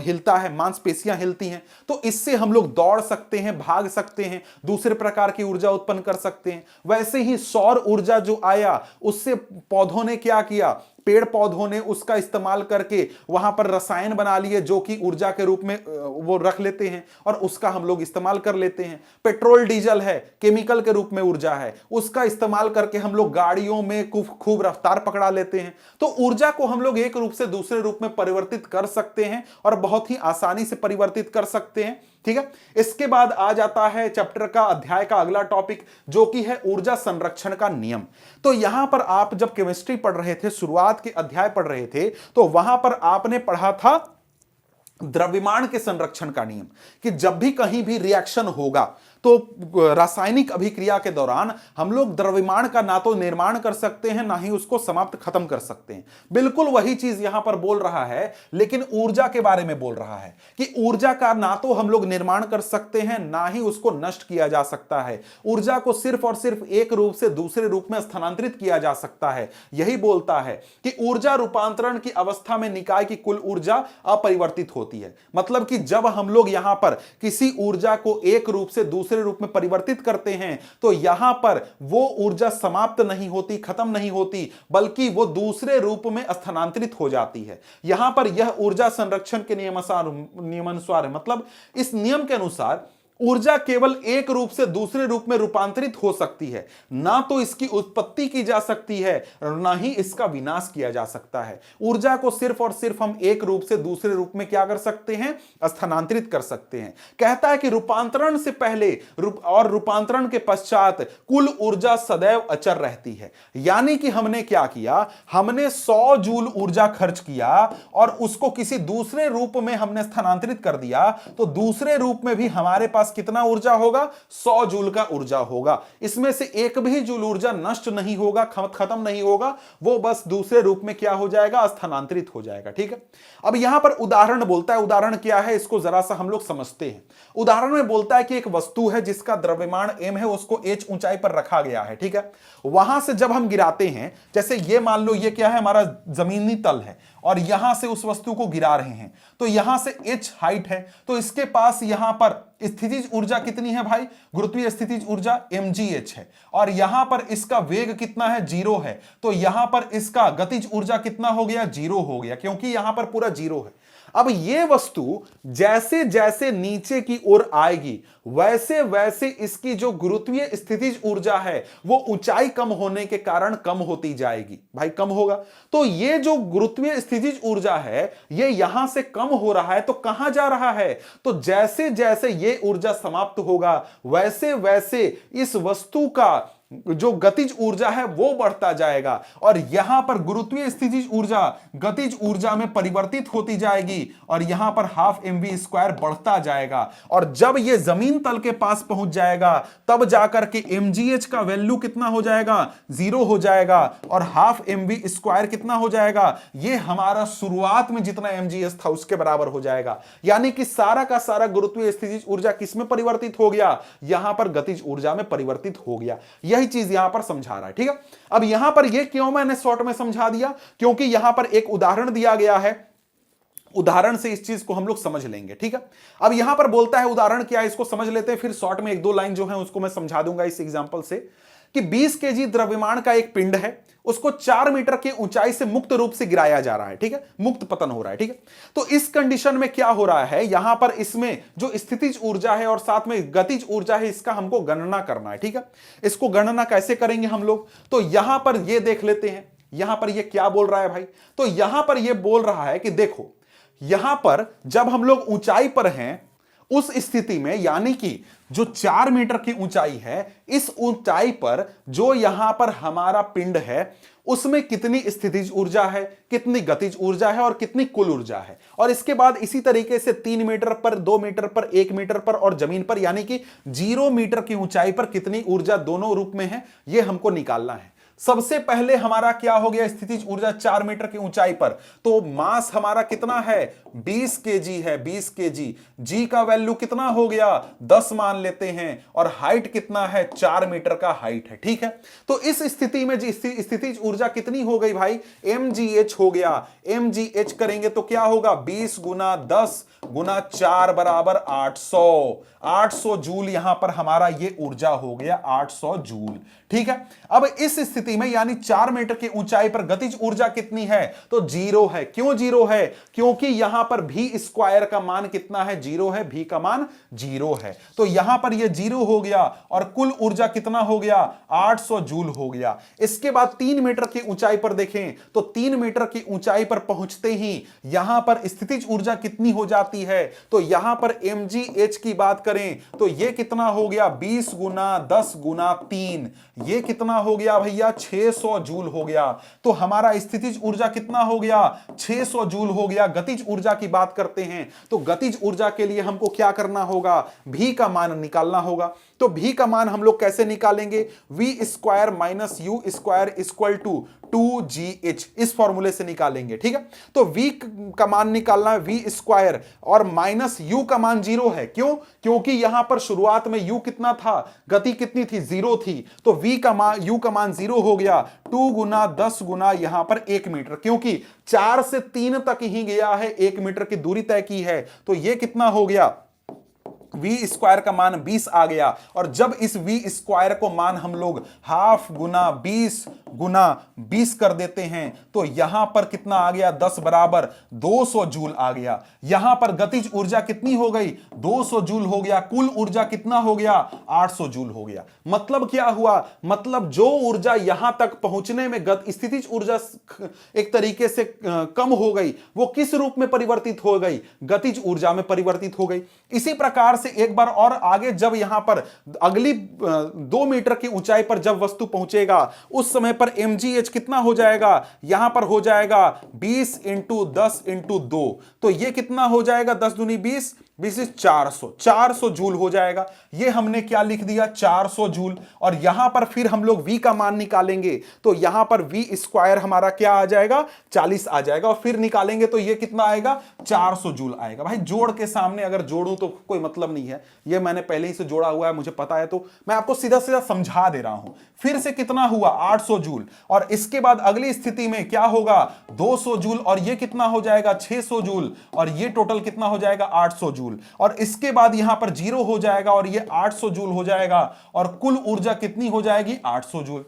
हिलता है, मांसपेशियां हिलती हैं। तो इससे हम लोग दौड़ सकते हैं, भाग सकते हैं, दूसरे प्रकार की ऊर्जा उत्पन्न कर सकते हैं। वैसे ही सौर ऊर्जा जो आया, उससे पौधों ने क्या किया? पेड़ पौधों ने उसका इस्तेमाल करके वहां पर रसायन बना लिए जो कि ऊर्जा के रूप में वो रख लेते हैं और उसका हम लोग इस्तेमाल कर लेते हैं। पेट्रोल डीजल है, केमिकल के रूप में ऊर्जा है, उसका इस्तेमाल करके हम लोग गाड़ियों में खूब रफ्तार पकड़ा लेते हैं। तो ऊर्जा को हम लोग एक रूप से दूसरे रूप में परिवर्तित कर सकते हैं और बहुत ही आसानी से परिवर्तित कर सकते हैं। ठीक है, इसके बाद आ जाता है चैप्टर का, अध्याय का अगला टॉपिक, जो कि है ऊर्जा संरक्षण का नियम। तो यहां पर आप जब केमिस्ट्री पढ़ रहे थे, शुरुआत के अध्याय पढ़ रहे थे, तो वहां पर आपने पढ़ा था द्रव्यमान के संरक्षण का नियम, कि जब भी कहीं भी रिएक्शन होगा तो रासायनिक अभिक्रिया के दौरान हम लोग द्रव्यमान का ना तो निर्माण कर सकते हैं, ना ही उसको समाप्त खत्म कर सकते हैं। बिल्कुल वही चीज यहां पर बोल रहा है, लेकिन ऊर्जा के बारे में बोल रहा है कि ऊर्जा का ना तो हम लोग निर्माण कर सकते हैं, ना ही उसको नष्ट किया जा सकता है। ऊर्जा को सिर्फ और सिर्फ एक रूप से दूसरे रूप में स्थानांतरित किया जा सकता है। यही बोलता है कि ऊर्जा रूपांतरण की अवस्था में निकाय की कुल ऊर्जा अपरिवर्तित होती है। मतलब कि जब हम लोग यहां पर किसी ऊर्जा को एक रूप से दूसरे रूप में परिवर्तित करते हैं तो यहां पर वो ऊर्जा समाप्त नहीं होती, खत्म नहीं होती, बल्कि वो दूसरे रूप में स्थानांतरित हो जाती है। यहां पर यह ऊर्जा संरक्षण के नियमानुसार है। मतलब इस नियम के अनुसार ऊर्जा केवल एक रूप से दूसरे रूप में रूपांतरित हो सकती है, ना तो इसकी उत्पत्ति की जा सकती है, ना ही इसका विनाश किया जा सकता है। ऊर्जा को सिर्फ और सिर्फ हम एक रूप से दूसरे रूप में क्या कर सकते हैं? स्थानांतरित कर सकते हैं। कहता है कि रूपांतरण से पहले और रूपांतरण के पश्चात कुल ऊर्जा सदैव अचर रहती है। यानी कि हमने क्या किया? हमने 100 जूल ऊर्जा खर्च किया और उसको किसी दूसरे रूप में हमने स्थानांतरित कर दिया, तो दूसरे रूप में भी हमारे पास कितना ऊर्जा होगा? 100 जूल का ऊर्जा होगा। इसमें से एक भी जूल ऊर्जा नष्ट नहीं होगा, खत्म नहीं होगा, वो बस दूसरे रूप में क्या हो जाएगा? स्थानांतरित हो जाएगा। ठीक है, अब यहां पर उदाहरण बोलता है। उदाहरण क्या है इसको जरा सा हम लोग समझते हैं। उदाहरण में बोलता है कि एक वस्तु है जिसका द्रव्यमान m है, उसको h ऊंचाई पर रखा गया है। ठीक है, वहां से जब हम गिराते हैं, जैसे ये मान लो ये क्या है? हमारा जमीनी तल है और यहां से उस वस्तु को गिरा रहे हैं, तो यहां से h हाइट है, तो इसके पास यहां पर स्थितिज ऊर्जा कितनी है भाई? गुरुत्वीय स्थितिज ऊर्जा mgh है। और यहां पर इसका वेग कितना है? 0 है। तो यहां पर इसका गतिज ऊर्जा कितना हो गया? 0 हो गया, क्योंकि यहां पर पूरा 0 है। अब ये वस्तु जैसे जैसे नीचे की ओर आएगी, वैसे वैसे इसकी जो गुरुत्वीय स्थितिज ऊर्जा है वो ऊंचाई कम होने के कारण कम होती जाएगी। भाई कम होगा, तो ये जो गुरुत्वीय स्थितिज ऊर्जा है ये यहां से कम हो रहा है, तो कहां जा रहा है? तो जैसे जैसे ये ऊर्जा समाप्त होगा, वैसे वैसे इस वस्तु का जो गतिज ऊर्जा है वो बढ़ता जाएगा और यहां पर गुरुत्वीय स्थितिज ऊर्जा गतिज ऊर्जा में परिवर्तित होती जाएगी और यहां पर हाफ mv² बढ़ता जाएगा और जब ये जमीन तल के पास पहुंच जाएगा तब जाकर के mgh का वैल्यू कितना हो जाएगा, 0 हो जाएगा और हाफ mv² कितना हो जाएगा, ये हमारा शुरुआत में जितना mgh था उसके बराबर हो जाएगा। यानी कि सारा का सारा गुरुत्वीय स्थितिज ऊर्जा किसमें परिवर्तित हो गया, यहां पर गतिज ऊर्जा में परिवर्तित हो गया। यही चीज यहां पर समझा रहा है। ठीक है, अब यहां पर यह क्यों मैंने शॉर्ट में समझा दिया, क्योंकि यहां पर एक उदाहरण दिया गया है, उदाहरण से इस चीज को हम लोग समझ लेंगे। ठीक है, अब यहां पर बोलता है उदाहरण क्या है, इसको समझ लेते हैं, फिर शॉर्ट में एक दो लाइन जो है उसको मैं समझा दूंगा इस एग्जांपल से कि 20 केजी द्रव्यमान का एक पिंड है, उसको 4 मीटर की ऊंचाई से मुक्त रूप से गिराया जा रहा है। ठीक है, मुक्त पतन हो रहा है। ठीक है, तो इस कंडीशन में क्या हो रहा है, यहां पर इसमें जो स्थितिज ऊर्जा है और साथ में गतिज ऊर्जा है, इसका हमको गणना करना है। ठीक है, इसको गणना कैसे करेंगे हम लोग, तो यहां पर ये देख लेते हैं, यहां पर ये क्या बोल रहा है भाई, तो यहां पर ये बोल रहा है कि देखो यहां पर जब हम लोग ऊंचाई पर हैं उस स्थिति में, यानी कि जो 4 मीटर की ऊंचाई है, इस ऊंचाई पर जो यहां पर हमारा पिंड है उसमें कितनी स्थितिज ऊर्जा है, कितनी गतिज ऊर्जा है और कितनी कुल ऊर्जा है। और इसके बाद इसी तरीके से 3 मीटर पर, 2 मीटर पर, 1 मीटर पर और जमीन पर, यानी कि 0 मीटर की ऊंचाई पर कितनी ऊर्जा दोनों रूप में है, यह हमको निकालना है। सबसे पहले हमारा क्या हो गया, स्थितिज ऊर्जा 4 मीटर की ऊंचाई पर, तो मास हमारा कितना है, 20 केजी है, 20 केजी। जी का वैल्यू कितना हो गया, 10 मान लेते हैं और हाइट कितना है, 4 मीटर का हाइट है। ठीक है, तो इस स्थिति में स्थितिज ऊर्जा कितनी हो गई भाई, mgh हो गया। mgh करेंगे तो क्या होगा, 20 गुना 10 गुना 4 बराबर 800। 800 जूल यहां पर हमारा ये ऊर्जा हो गया, 800 जूल। ठीक है, अब इस स्थिति में यानी 4 मीटर की ऊंचाई पर गतिज ऊर्जा कितनी है, तो 0 है। क्यों 0 है, क्योंकि यहां पर v² का मान कितना है, 0 है, v का मान 0 है, तो यहां पर यह 0 हो गया और कुल ऊर्जा कितना हो गया, 800 जूल हो गया। इसके बाद 3 मीटर की ऊंचाई पर देखें तो 3 मीटर की ऊंचाई पर पहुंचते ही यहां पर स्थितिज ऊर्जा कितनी हो जाती है, तो यहां पर mgh की बात करें तो यह कितना हो गया, 20 गुना 10 गुना 3, ये कितना हो गया भैया, 600 जूल हो गया। तो हमारा स्थितिज ऊर्जा कितना हो गया, 600 जूल हो गया। गतिज ऊर्जा की बात करते हैं तो गतिज ऊर्जा के लिए हमको क्या करना होगा, v का मान निकालना होगा। तो v का मान हम लोग कैसे निकालेंगे, v² minus u² equal to 2gh, इस फॉर्मूले से निकालेंगे। ठीक है, तो v का मान निकालना है v² और माइनस u का मान 0 है। क्यों, क्योंकि यहां पर शुरुआत में u कितना था, गति कितनी थी, 0 थी, तो v का मान, u का मान 0 हो गया। 2 गुना 10 गुना यहां पर 1 मीटर, क्योंकि 4 से 3 तक ही गया है, 1 मीटर की दूरी तय की है, तो यह कितना हो गया, v² का मान 20 आ गया। और जब इस v² को मान हम लोग हाफ गुना 20 गुना 20 कर देते हैं तो यहां पर कितना आ गया, 10 बराबर 200 जूल आ गया। यहां पर गतिज ऊर्जा कितनी हो गई, 200 जूल हो गया। कुल ऊर्जा कितना हो गया, 800 जूल हो गया। मतलब क्या हुआ, मतलब जो ऊर्जा यहां तक पहुंचने में स्थितिज ऊर्जा एक तरीके से कम हो गई, वो किस रूप में परिवर्तित हो गई, गतिज ऊर्जा में परिवर्तित हो गई। इसी प्रकार से एक बार और आगे, जब यहां पर अगली 2 मीटर की ऊंचाई पर जब वस्तु पहुंचेगा उस समय पर mgh कितना हो जाएगा, यहां पर हो जाएगा 20 इंटू 10 इंटू 2, तो यह कितना हो जाएगा, 10 दूनी 20, 20 400 जूल हो जाएगा। ये हमने क्या लिख दिया, 400 जूल। और यहां पर फिर हम लोग v का मान निकालेंगे तो यहां पर v² हमारा क्या आ जाएगा, 40 आ जाएगा। और फिर निकालेंगे तो ये कितना आएगा, 400 जूल आएगा। भाई जोड़ के सामने अगर जोड़ूं तो कोई मतलब नहीं है, ये मैंने पहले ही से जोड़ा हुआ है, मुझे पता है, तो मैं आपको सीधा सीधा समझा दे रहा हूं। फिर से कितना हुआ, 800 जूल। और इसके बाद अगली स्थिति में क्या होगा, 200 जूल, और ये कितना हो जाएगा, 600 जूल, और ये टोटल कितना हो जाएगा, 800 जूल। और इसके बाद यहां पर 0 हो जाएगा और ये 800 जूल हो जाएगा और कुल ऊर्जा कितनी हो जाएगी, 800 जूल।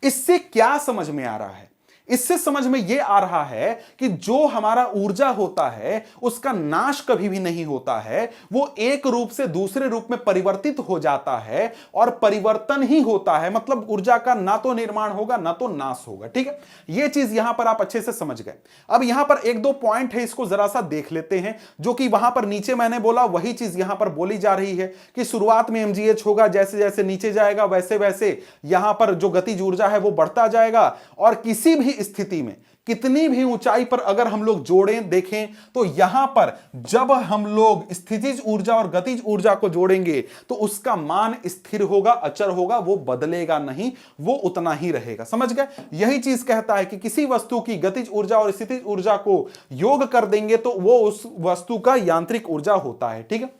इससे क्या समझ में आ रहा है, इससे समझ में यह आ रहा है कि जो हमारा ऊर्जा होता है उसका नाश कभी भी नहीं होता है, वो एक रूप से दूसरे रूप में परिवर्तित हो जाता है और परिवर्तन ही होता है, मतलब ऊर्जा का ना तो निर्माण होगा ना तो नाश होगा। ठीक है, यह चीज यहां पर आप अच्छे से समझ गए। अब यहां पर एक दो पॉइंट है, इसको जरा सा देख लेते हैं, जो कि वहां पर नीचे मैंने बोला वही चीज यहां पर बोली जा रही है कि शुरुआत में mgh होगा, जैसे जैसे नीचे जाएगा वैसे वैसे यहां पर जो गतिज ऊर्जा है वो बढ़ता जाएगा, और किसी भी स्थिति में कितनी भी ऊंचाई पर अगर हम लोग जोड़ें देखें तो यहां पर जब हम लोग स्थितिज ऊर्जा और गतिज ऊर्जा को जोड़ेंगे तो उसका मान स्थिर होगा, अचर होगा, वो बदलेगा नहीं, वो उतना ही रहेगा। समझ गए? यही चीज कहता है कि किसी वस्तु की गतिज ऊर्जा और स्थितिज ऊर्जा को योग कर देंगे तो वो उस वस्तु का यांत्रिक ऊर्जा होता है। ठीक है,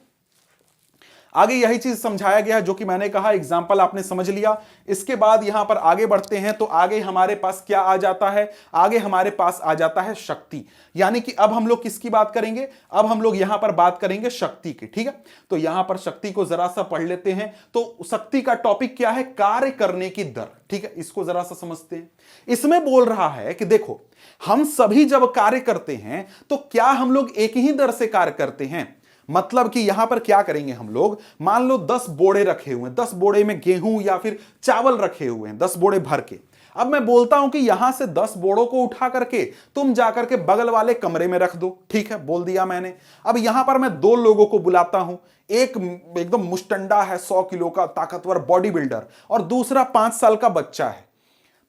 आगे यही चीज समझाया गया है जो कि मैंने कहा, एग्जाम्पल आपने समझ लिया। इसके बाद यहां पर आगे बढ़ते हैं तो आगे हमारे पास क्या आ जाता है, आगे हमारे पास आ जाता है शक्ति। यानी कि अब हम लोग किसकी बात करेंगे, अब हम लोग यहां पर बात करेंगे शक्ति की। ठीक है, तो यहां पर शक्ति को जरा सा पढ़ लेते हैं। तो शक्ति का टॉपिक क्या है, कार्य करने की दर। ठीक है, इसको जरा सा समझते हैं। इसमें बोल रहा है कि देखो, हम सभी जब कार्य करते हैं तो क्या हम लोग एक ही दर से कार्य करते हैं? मतलब कि यहां पर क्या करेंगे हम लोग, मान लो 10 बोड़े रखे हुए हैं, 10 बोड़े में गेहूं या फिर चावल रखे हुए हैं, 10 बोड़े भर के। अब मैं बोलता हूं कि यहां से 10 बोड़ों को उठा करके तुम जाकर के बगल वाले कमरे में रख दो। ठीक है, बोल दिया मैंने। अब यहां पर मैं 2 लोगों को बुलाता हूं, एक एकदम मुस्टंडा है, 100 किलो का ताकतवर बॉडी बिल्डर, और दूसरा 5 साल का बच्चा है।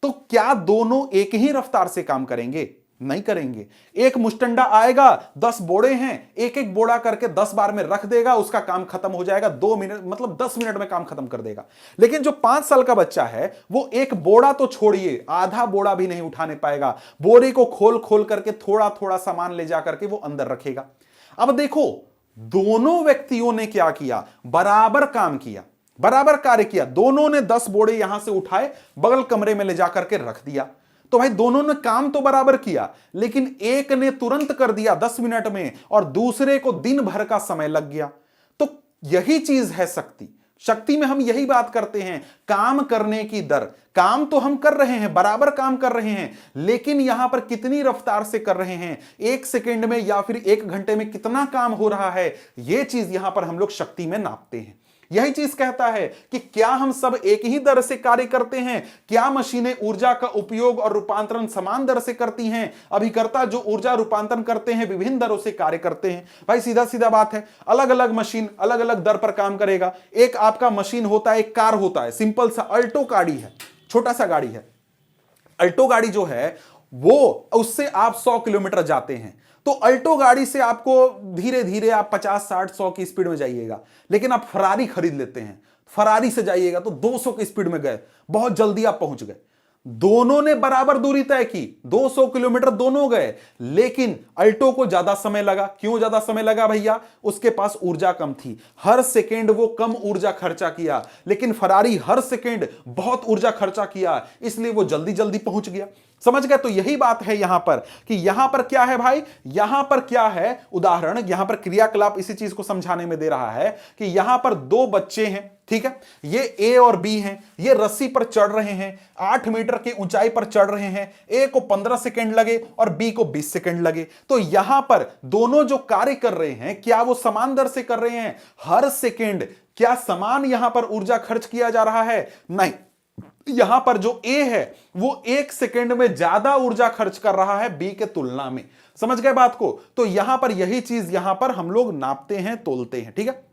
तो क्या दोनों एक ही रफ्तार से काम करेंगे? नहीं करेंगे। एक मुस्टंडा आएगा, 10 बोड़े हैं, एक एक बोड़ा करके 10 बार में रख देगा, उसका काम खत्म हो जाएगा 2 मिनट, मतलब 10 मिनट में काम खत्म कर देगा। लेकिन जो 5 साल का बच्चा है वो एक बोड़ा तो छोड़िए, आधा बोड़ा भी नहीं उठाने पाएगा। बोरे को खोल खोल करके थोड़ा थोड़ा सामान ले जा करके वो अंदर रखेगा। अब देखो, दोनों व्यक्तियों ने क्या किया, बराबर काम किया, बराबर कार्य किया। दोनों ने 10 बोड़े यहां से उठाए, बगल कमरे में ले जा करके रख दिया। तो भाई दोनों ने काम तो बराबर किया, लेकिन एक ने तुरंत कर दिया 10 मिनट में और दूसरे को दिन भर का समय लग गया। तो यही चीज है शक्ति। शक्ति में हम यही बात करते हैं, काम करने की दर। काम तो हम कर रहे हैं, बराबर काम कर रहे हैं, लेकिन यहां पर कितनी रफ्तार से कर रहे हैं, 1 सेकेंड में या फिर 1 घंटे में कितना काम हो रहा है, यह चीज यहां पर हम लोग शक्ति में नापते हैं। यही चीज कहता है कि क्या हम सब एक ही दर से कार्य करते हैं, क्या मशीनें ऊर्जा का उपयोग और रूपांतरण समान दर से करती हैं? अभिकर्ता जो ऊर्जा रूपांतरण करते हैं विभिन्न दरों से कार्य करते हैं। भाई सीधा सीधा बात है, अलग अलग मशीन अलग अलग दर पर काम करेगा। एक आपका मशीन होता है, एक कार होता है, सिंपल सा अल्टो गाड़ी है, छोटा सा गाड़ी है। अल्टो गाड़ी जो है वो, उससे आप 100 किलोमीटर जाते हैं, तो अल्टो गाड़ी से आपको धीरे धीरे आप 50, 60, 100 की स्पीड में जाइएगा। लेकिन आप फरारी खरीद लेते हैं, फरारी से जाइएगा तो 200 की स्पीड में गए, बहुत जल्दी आप पहुंच गए। दोनों ने बराबर दूरी तय की, 200 किलोमीटर दोनों गए, लेकिन अल्टो को ज्यादा समय लगा। क्यों ज्यादा समय लगा भैया? उसके पास ऊर्जा कम थी, हर सेकेंड वो कम ऊर्जा खर्चा किया। लेकिन फरारी हर सेकेंड बहुत ऊर्जा खर्चा किया, इसलिए वो जल्दी जल्दी पहुंच गया। समझ गए? तो यही बात है यहां पर कि यहां पर क्या है भाई, यहां पर क्या है, उदाहरण यहां पर क्रियाकलाप इसी चीज को समझाने में दे रहा है कि यहां पर 2 बच्चे हैं, ठीक है, ये ए और बी हैं, ये रस्सी पर चढ़ रहे हैं, 8 मीटर की ऊंचाई पर चढ़ रहे हैं। ए को 15 सेकंड लगे और बी को 20 सेकंड लगे। तो यहां पर दोनों जो कार्य कर रहे हैं, क्या वो समान दर से कर रहे हैं? हर सेकंड क्या समान यहां पर ऊर्जा खर्च किया जा रहा है? नहीं, यहां पर जो ए है वो 1 सेकंड में ज्यादा ऊर्जा खर्च कर रहा है बी के तुलना में। समझ गए बात को? तो यहां पर यही चीज यहां पर हम लोग नापते हैं, तोलते हैं। ठीक है,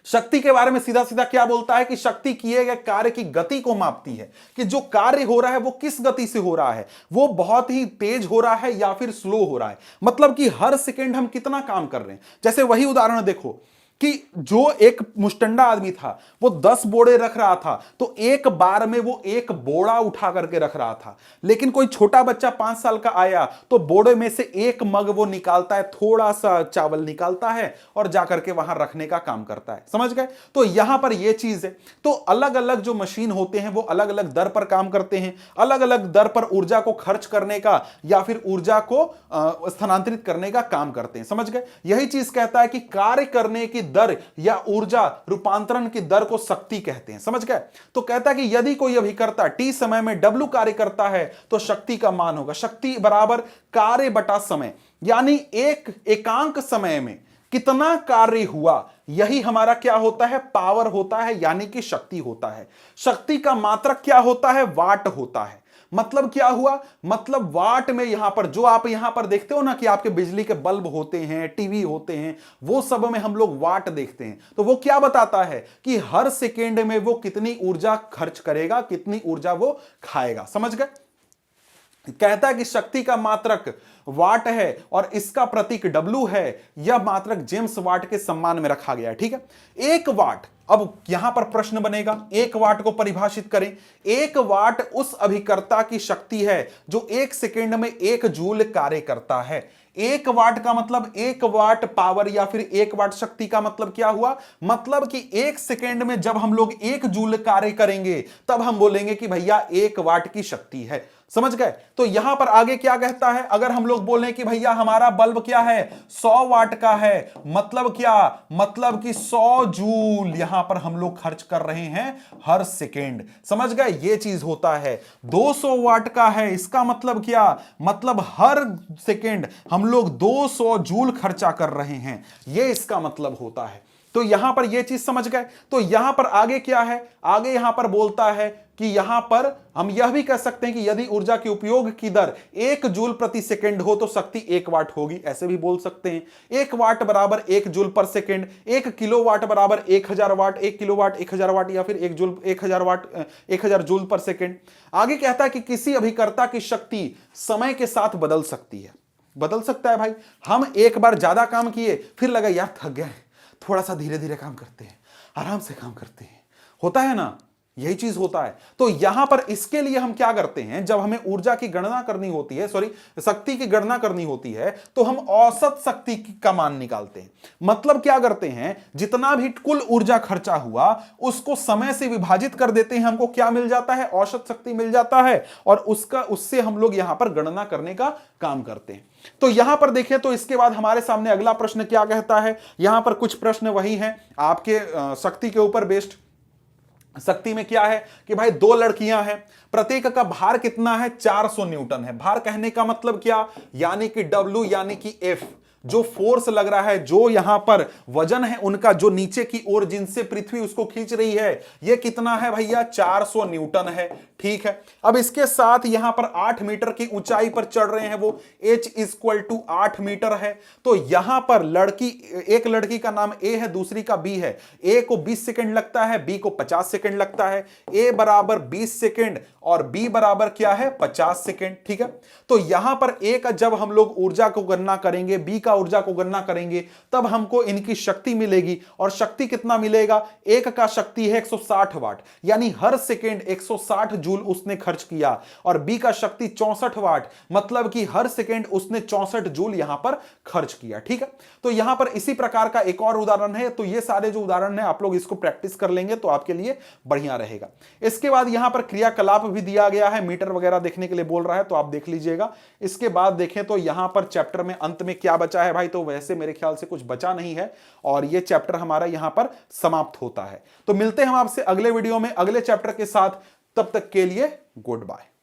शक्ति के बारे में सीधा सीधा क्या बोलता है कि शक्ति किए गए कार्य की गति को मापती है, कि जो कार्य हो रहा है वो किस गति से हो रहा है, वो बहुत ही तेज हो रहा है या फिर स्लो हो रहा है। मतलब कि हर सेकंड हम कितना काम कर रहे हैं। जैसे वही उदाहरण देखो कि जो एक मुस्टंडा आदमी था वो 10 बोड़े रख रहा था, तो एक बार में वो 1 बोड़ा उठा करके रख रहा था। लेकिन कोई छोटा बच्चा 5 साल का आया तो बोड़े में से 1 मग वो निकालता है, थोड़ा सा चावल निकालता है और जाकर के वहां रखने का काम करता है। समझ गए? तो यहां पर ये चीज है। तो अलग अलग जो मशीन होते हैं वो अलग अलग दर पर काम करते हैं, अलग अलग दर पर ऊर्जा को खर्च करने का या फिर ऊर्जा को स्थानांतरित करने का काम करते हैं। समझ गए? यही चीज कहता है कि कार्य करने की दर या ऊर्जा रूपांतरण की दर को शक्ति कहते हैं। समझ गए? तो कहता है कि यदि कोई अभिकर्ता t समय में w कार्य करता है तो शक्ति का मान होगा शक्ति बराबर कार्य बटा समय, यानी एक एकांक समय में कितना कार्य हुआ, यही हमारा क्या होता है, पावर होता है, यानी कि शक्ति होता है। शक्ति का मात्रक क्या होता है, वाट होता है। मतलब क्या हुआ, मतलब वाट में यहां पर जो आप यहां पर देखते हो ना कि आपके बिजली के बल्ब होते हैं, टीवी होते हैं, वो सब में हम लोग वाट देखते हैं। तो वो क्या बताता है कि हर सेकेंड में वो कितनी ऊर्जा खर्च करेगा, कितनी ऊर्जा वो खाएगा। समझ गए? कहता है कि शक्ति का मात्रक वाट है और इसका प्रतीक W है। यह मात्रक जेम्स वाट के सम्मान में रखा गया है। ठीक है, एक वाट, अब यहां पर प्रश्न बनेगा, एक वाट को परिभाषित करें। एक वाट उस अभिकर्ता की शक्ति है जो एक सेकेंड में 1 जूल कार्य करता है। एक वाट का मतलब 1 वाट पावर या फिर 1 वाट शक्ति का मतलब क्या हुआ, मतलब कि 1 सेकेंड में जब हम लोग 1 जूल कार्य करेंगे तब हम बोलेंगे कि भैया 1 वाट की शक्ति है। समझ गए? तो यहां पर आगे क्या कहता है, अगर हम लोग बोले कि भैया हमारा बल्ब क्या है, 100 वाट का है, मतलब क्या, मतलब कि 100 जूल यहां पर हम लोग खर्च कर रहे हैं हर सेकेंड। समझ गए? ये चीज होता है। 200 वाट का है, इसका मतलब क्या, मतलब हर सेकेंड हम लोग 200 जूल खर्चा कर रहे हैं, ये इसका मतलब होता है। तो यहां पर यह चीज समझ गए? तो यहां पर आगे क्या है, आगे यहां पर बोलता है कि यहां पर हम यह भी कह सकते हैं कि यदि ऊर्जा के उपयोग की दर 1 जूल प्रति सेकंड हो तो शक्ति 1 वाट होगी, ऐसे भी बोल सकते हैं। 1 वाट बराबर 1 जूल पर सेकंड, 1 किलोवाट बराबर 1000 वाट, 1 किलोवाट 1000 वाट या फिर 1 जूल 1000 वाट 1000 जूल पर सेकंड। आगे कहता है कि किसी अभिकर्ता की शक्ति समय के साथ बदल सकती है। बदल सकता है भाई, हम एक बार ज्यादा काम किए फिर लगा यार थक गए, थोड़ा सा धीरे धीरे काम करते हैं, आराम से काम करते हैं, होता है ना, यही चीज होता है। तो यहां पर इसके लिए हम क्या करते हैं, जब हमें ऊर्जा की गणना करनी होती है, सॉरी शक्ति की गणना करनी होती है, तो हम औसत शक्ति का मान निकालते हैं। मतलब क्या करते हैं, जितना भी कुल ऊर्जा खर्चा हुआ उसको समय से विभाजित कर देते हैं, हमको क्या मिल जाता है, औसत शक्ति मिल जाता है, और उससे हम लोग यहां पर गणना करने का काम करते हैं। तो यहां पर देखें तो इसके बाद हमारे सामने अगला प्रश्न क्या कहता है, यहां पर कुछ प्रश्न वही हैं आपके शक्ति के ऊपर बेस्ड। शक्ति में क्या है कि भाई 2 लड़कियां हैं, प्रत्येक का भार कितना है, 400 न्यूटन है। भार कहने का मतलब क्या, यानी कि W यानी कि F, जो फोर्स लग रहा है, जो यहां पर वजन है उनका, जो नीचे की ओर जिनसे पृथ्वी उसको खींच रही है, ये कितना है भैया, 400 न्यूटन है। ठीक है, अब इसके साथ यहां पर 8 मीटर की ऊंचाई पर चढ़ रहे हैं, वो H = 8 मीटर है। तो यहां पर लड़की, एक लड़की का नाम A है, दूसरी का B है। A को 20 सेकंड लगता है, B को 50 सेकंड लगता है। A बराबर 20 सेकंड और B बराबर क्या है, 50 सेकंड। ठीक है, तो यहां पर A का जब हम लोग ऊर्जा को गणना करेंगे, B का ऊर्जा को गणना करेंगे, तब हमको इनकी शक्ति मिलेगी। और शक्ति कितना मिलेगा, एक का शक्ति है 160 वाट, यानी हर सेकेंड 160 जूल उसने खर्च किया। और बी का शक्ति 64 वाट, मतलब कि हर सेकेंड उसने 64 जूल यहां पर खर्च किया। ठीक है, तो यहां पर इसी प्रकार का एक और उदाहरण है। तो ये सारे जो उदाहरण है आप लोग इसको प्रैक्टिस कर लेंगे तो आपके लिए बढ़िया रहेगा। इसके बाद यहां पर क्रियाकलाप भी दिया गया है, मीटर वगैरह देखने के लिए बोल रहा है, तो आप देख लीजिएगा। इसके बाद देखें तो यहां पर चैप्टर में अंत में क्या बचा है भाई, तो वैसे मेरे ख्याल से कुछ बचा नहीं है और ये चैप्टर हमारा यहां पर समाप्त होता है। तो मिलते हैं हम आपसे अगले वीडियो में अगले चैप्टर के साथ, तब तक के लिए गुड बाय।